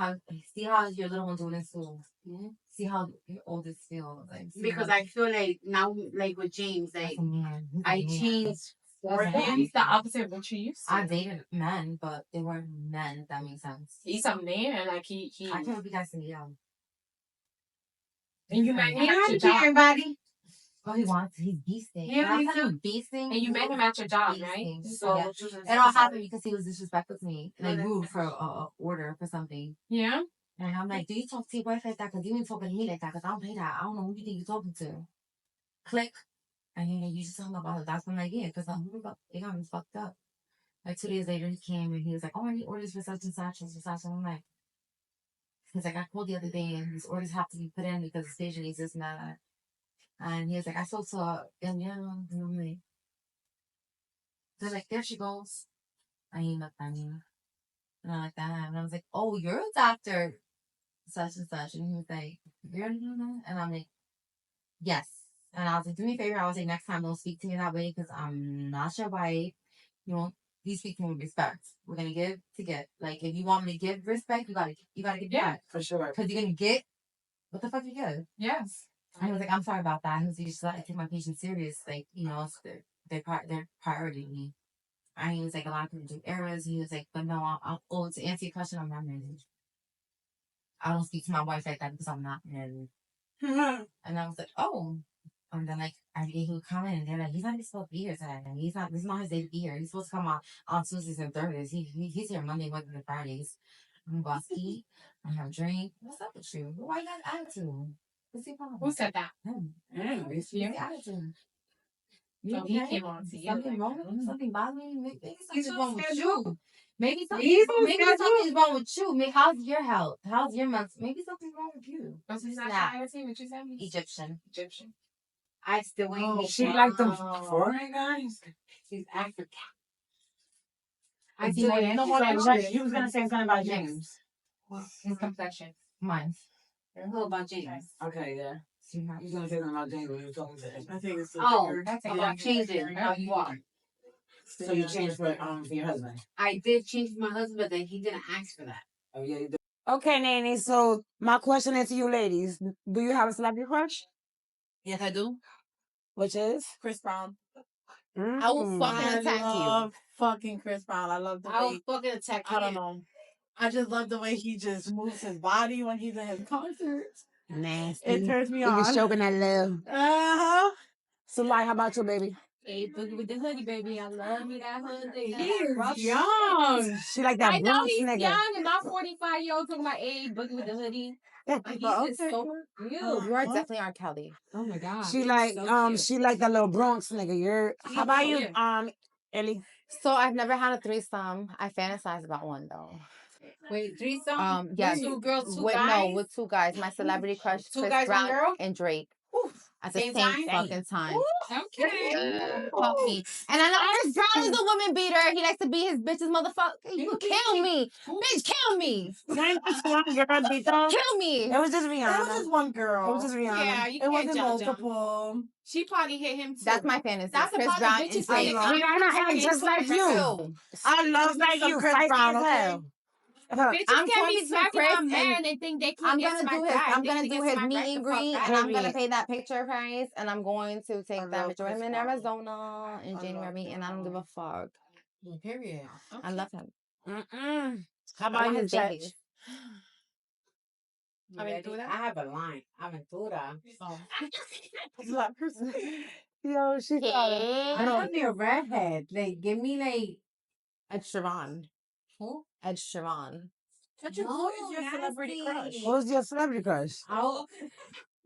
how your little one doing in school. Mm-hmm. See how your oldest feels. Like, because I feel like now, like with James, like I changed for him. He's the opposite of what you used to. I dated men, but they weren't men. If that makes sense. He's a man. Like he. I can't be guys young. And you met him at your job. Everybody. Oh, he's beasting. Yeah, he's beasting. And you met him at your job, right? So yeah. It all happened because he was disrespectful to me. Like rude for order for something. Yeah. And I'm like, do you talk to your boyfriend like that? Because you ain't talking to me like that. Because I don't pay that. I don't know who you think you're talking to. Click. And then you just tell him about it. That's when I'm like, yeah, because they got me fucked up. Like 2 days later, he came and he was like, oh, I need orders for such and such and such. And I'm like, he's like, I called the other day and these orders have to be put in because the station needs this and that. And he was like, I spoke to her. And I'm like, they're like, there she goes. I ain't looked at me. And I like that. And I was like, oh, you're a doctor. Such and such. And he was like, you're that? And I'm like, yes. And I was like, do me a favor. I was like, next time don't speak to me that way because I'm not your wife. You speak to me with respect. We're gonna give to get. Like if you want me to give respect, you gotta give back. For sure. Because you're gonna get what the fuck you give. Yes. I was like, I'm sorry about that. He was just like, I take my patients serious. Like, it's their priority me. And he was like, a lot of people do errors. He was like, but no, to answer your question, I'm not married. I don't speak to my wife like that because I'm not married. And I was like, oh. And then like every day he would come in and they're like, he's not even supposed to be here today. And this is not his day to be here. He's supposed to come on Tuesdays and Thursdays. He's here Monday, Wednesday, and Fridays. I'm going to eat. I have a drink. What's up with you? Why you got an attitude? What's your problem? Who said that? It's your attitude. So he came on to you. Something wrong? Something bothering you? Maybe something's wrong with you. Maybe something's wrong with you. Maybe how's your health? How's your mental? Maybe something's wrong with you. What's his nationality? What you said? Egyptian. I still ain't. She like them foreign guys. She's African. I see. You was gonna say something about James. His complexion. Mine. Who about James? Okay, yeah. You was gonna say something about James when you were talking to him. I think it's about changing how you are. So you changed for your husband? I did change for my husband, but then he didn't ask for that. Oh yeah, you did. Okay, Nene. So my question is to you ladies: do you have a celebrity crush? Yes, I do. Which is Chris Brown. I will fucking attack you. Fucking Chris Brown. I love the way. I will fucking attack you. I don't know. I just love the way he just moves his body when he's in his concerts. Nasty. It turns me on. He's choking that love. So, like, how about you, baby? Hey, boogie with the hoodie, baby. I love me that hoodie. He's young. She like that. I know he's nigga. young, and my 45-year-old talking about, hey, boogie with the hoodie. He's just so cute. You are definitely R. Kelly. Oh my god. She like she like that little Bronx nigga. How about you, Ellie? So I've never had a threesome. I fantasize about one though. Wait, threesome? Yeah. 2 girls, 2 guys? No, with 2 guys. My celebrity crush, 2 Chris guys, Brown 1 girl? and Drake. Oof. at the Same same time? fucking time. Okay. Fuck me. And I know Chris Brown is a woman beater. He likes to beat his bitches, motherfucker. You could kill me. Bitch, kill me. Not just one girl, Bito. Kill me. It was just Rihanna. It was just one girl. It was just Rihanna. Yeah, you It can't wasn't judge him. multiple. She probably hit him too. That's my fantasy. That's the Chris part Brown of bitches and say. Taylor. Rihanna act just like you. I love like you. Chris Feisty Brown, as okay? hell. Bitches I'm can going be to smacking Chris on men and and they think they I'm can't gonna get do smacked his. back. I'm They gonna need to do get his smacked meet right and the fuck greet, back. and I'm gonna pay that picture price, and I'm going to take that love picture with him in Chris Brown. Arizona in January, and I don't give a fuck. Period. I love him. How I about want you, his Chet? babies. You ready? I have a line. Aventura. Yo, she got it. I love me a redhead. Like, give me like. Ed Sheeran. Who? Ed Sheeran. No, nasty. Who's your celebrity crush? Oh,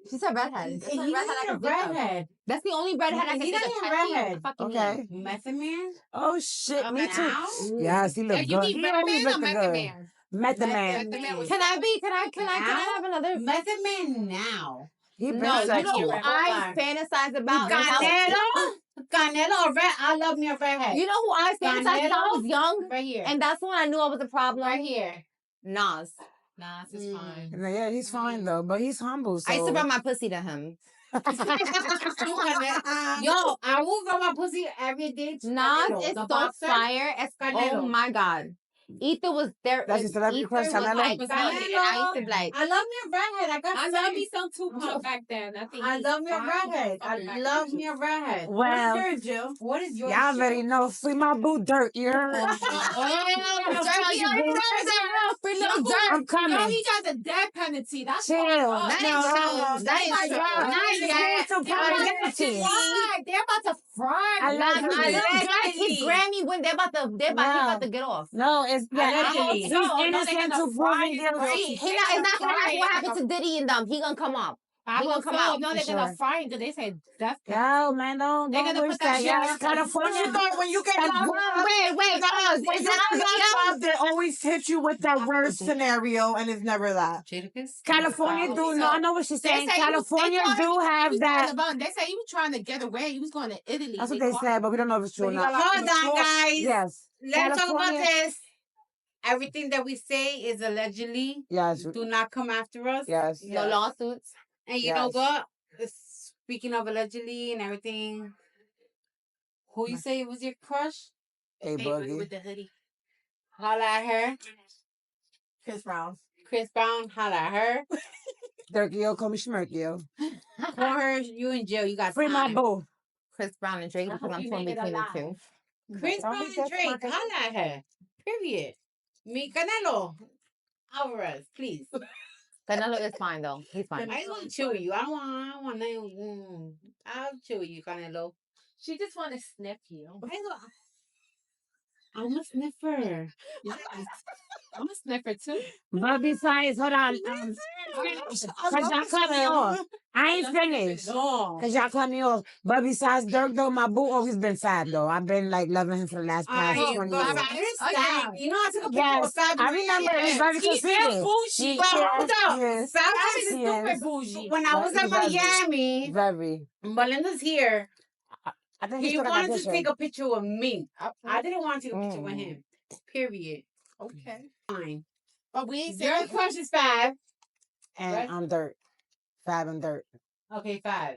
She said redhead. That's the only he's redhead I not a can think of. redhead. That's the only redhead I can He's think not of. even Tati, redhead. fucking Okay. Method Man? Oh shit, me too. Now? Yes, he looked You good. need He Red always Man or looked Method good. Man? Method Man. Method Man was Can I have another? Method Man now. He been No, you know sexy. who I fantasize about? is how- Canelo? Canelo or red? I love me a redhead. You know who I fantasized about? I was young, Right here. and that's when I knew I was a problem. Right here. Nas. Nas is fine. Yeah, he's fine though, but he's humble. So. I used to rub my pussy to him. Yo, I will rub my pussy every day. To Nas Canelo. is The so boxer. fire. Oh Canelo. my god. Ether was there. That's your celebrity Ether crush, was Canelo? like, Canelo. and I used to be like, I love me a redhead. I got I sex. love me some Tupac back then. I think I he's love me a fine. redhead. Fucking I back love then. me a redhead. Well, What is yours, Jill? What is yours? y'all Jill? already know. Free my boo dirt. You heard? I'm Yo, coming. he got the death penalty. That's Chill. fucked up. That is true. They're about to fry. I love His Allegedly. Grammy when they're about to get off. No, it's Allegedly. he's No, they're innocent gonna to fry prove his guilty. brain. It's not gonna happen what happened to Diddy and them. He gonna come up. I He gonna hope come so. out. No, for they're gonna sure. fry him because they said death penalty. Yo, man, don't They're gonna wish put that that. shit Yeah, on it's California. When you get Wait, pause. when Is you that get young? up, they always hit you with that worst scenario, and it's never that. California do. No, I know what she's They saying. say California do have that. They say he was trying to get away. He was going to Italy. That's what they said, but we don't know if it's true or not. Hold on, guys. Yes. Let's talk about California- this. Everything that we say is allegedly. Yes. Do not come after us. Yes. No lawsuits. And you know Yes. what? Speaking of allegedly and everything, who you say was your crush? Hey, Favorite with Boogie. the hoodie. Holla at her. Chris Brown. Chris Brown, holla at her. Dirkio, call me Schmirkio. Call her, you in jail. You got Free my time. boo. Chris Brown and Drake because I'm torn between the two. Chris Brown and Drake, holla at her. Period. Me, Canelo. Alvarez, please. Canelo is fine though. He's fine. I just want to chill with you. I don't want nothing. I'll chill with you, Canelo. She just want to sniff you. I'm a sniffer. I'm a sniffer too. But besides, hold on. Cause y'all cut me off. I ain't finished. No. Cause y'all cut me off. But besides Dirk though, my boo always been Fab though. I've been like loving him for the last past 20 years. You know, I took a picture Yes, with Fab. I remember it's very conceited. Bougie. But hold up. Yes. Fab Yes. is stupid bougie. When I was Very, in Miami, Very. Belinda's here. I think He still got that wanted to picture. take a picture with me. I didn't want to take a picture with him. Period. Okay. Fine. But we ain't Your saying crush is Fab. And Right? I'm Dirt. Fab and Dirt. Okay, Fab.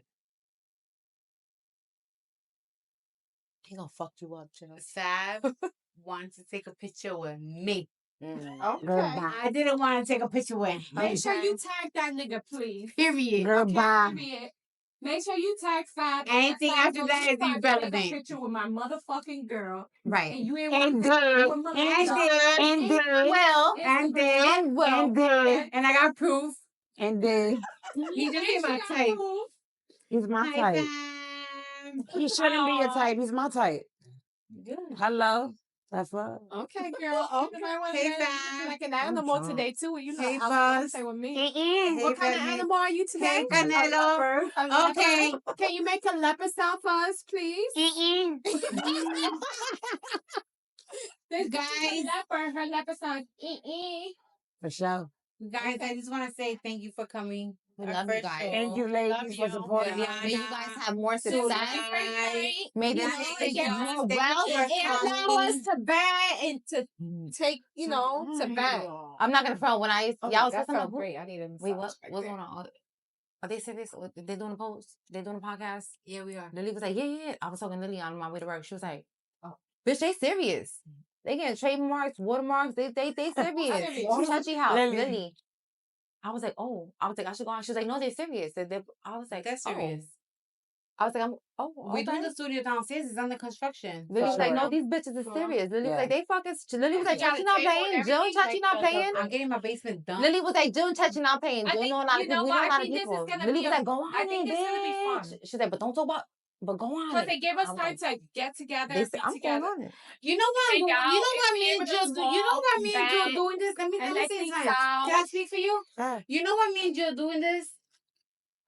He gonna fuck you up, Jill. Fab wanted to take a picture with me. Okay. Girl, bye. I didn't want to take a picture with him. Make sure you tag that nigga, please. Period. Girl, bye. Period. Make sure you tag Fab. Anything Fab after goes, that is "Fuck, take irrelevant." a picture with my motherfucking girl. Right. And you ain't And want to take a Dirt. picture with And Melissa. Dirt. And Dirt. Well, And then, and well, And Dirt. and I got proof. And Dirt. He just ain't my type. He's my Hi, type. Fab. He shouldn't be your type. He's my type. Good. Hello. That's what. Okay, girl. Okay, Hey, You're Fab. like an animal today too. You know, Hey, I Buzz. was say with me. Mm-mm. What kind of Fab. animal are you today? Hey, Canelo. A leopard? Okay. Can you make a leopard sound for us, please? Mm-mm. This Guys. leopard, her leopard sound. For sure. Guys, I just want to say thank you for coming. We love you guys. Thank you, ladies, for supporting me. May you guys have more success. Right. May this get more wealth and allow us to bed and to take, to bed. I'm not gonna front when y'all was talking about great. I need a wait, what's going on? Are they serious? They doing a post? They doing a podcast? Yeah, we are. Lily was like, yeah. I was talking to Lily on my way to work. She was like, oh, bitch, they serious. They getting trademarks, watermarks. They serious. Touchy house, Lily. I was like, oh. I was like, I should go on. She was like, no, they're serious. I was like, That's serious. I was like, We okay. doing the studio downstairs. It's under construction. Lily was like, no, these bitches are serious. Lily was like, they fucking. Lily was like, Chachi not paying. Jill, Chachi not paying. I'm getting my basement done. Lily was like, Jill, Chachi not paying. Jill know a lot of people. We know a lot of people. Lily was like, go on I think it, it's gonna be fun. bitch. She's like, but don't talk about. But go on. Because they gave us time to get together, be I'm together. going on it. You know what? Hang out, You know what and me be and able to Jill do? You know talk, what me and Jill vent, doing this? Let me and say let things something. out. Can I speak for you? You know what me and Jill doing this?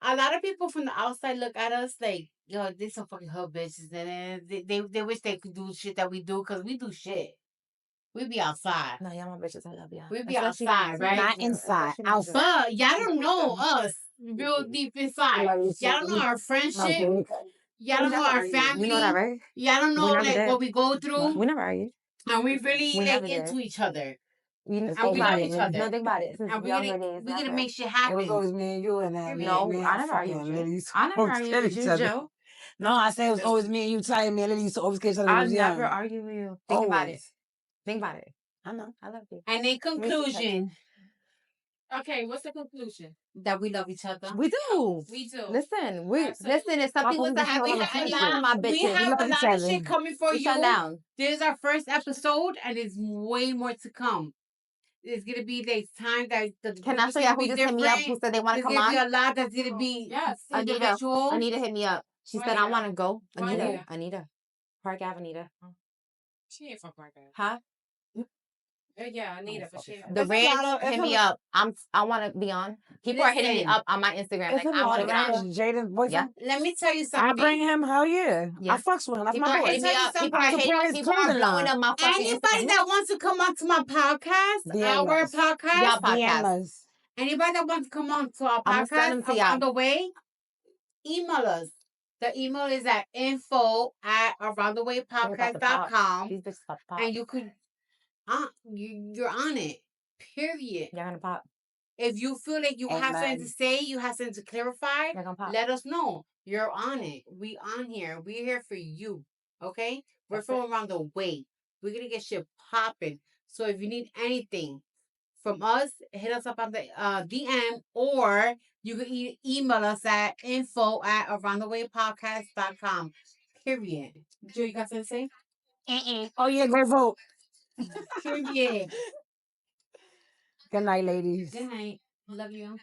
A lot of people from the outside look at us like, yo, they some fucking hood bitches, and they wish they could do shit that we do because we do shit. We be outside. No, y'all my bitches. I love y'all. We be outside, right? Not inside, outside. But y'all don't know us real deep inside. Y'all don't know our friendship. Y'all don't know our family. You know that, right? Y'all don't know like what we go through. We never argue. And we really We like never into did. each other. We And we love each other. No, think about it. And we're gonna make shit happen. It was always me and you and that. No, I never argued with you. I never argued with you, Joe. No, I said it was always me and you. Telling me and Lily used to always get each other. I never argue with you. Think about it. Think about it. I know. I love you. And in conclusion, Okay, what's the conclusion? that we love each other. We do. We do. Listen, Absolutely. if something was to happen, We I'm have, telling my bitches. we have a lot of shit coming for you. Shut down. This is our first episode, and there's way more to come. It's gonna be like time that Can I show y'all who just hit me up who said they want to come on? There's gonna be a lot that's gonna be individual. Anita hit me up. She said, I want to go. Anita. Anita. Park Ave, Anita. She ain't from Park Ave. Huh? Yeah, Anita, but she ain't. The ranch hit me up. I want to be on. People are hitting me up on my Instagram. Like, I want to be on. Jaden's boyfriend. Yeah. Let me tell you something. I bring him. Hell yeah. I fucks with him. That's People my are boy. hitting me up. People are blowing up my fucking Anybody that wants to come onto my podcast, our podcast, y'all podcast. Anybody that wants to come on to our I'm send them podcast to y'all. on the way, email us. The email is at info@aroundthewaypodcast.com. These bitches about to pop. And you could, you're on it. Period. Y'all gonna pop. If you feel like you have something to say, you have something to clarify, let us know. You're on it. We on here. We're here for you. Okay? We're from around the way. We're gonna get shit popping. So if you need anything from us, hit us up on the DM, or you can email us at info@aroundthewaypodcast.com. Period. Joe, you got something to say? Oh yeah, go vote. Period. Good night, ladies. Good night. Love you.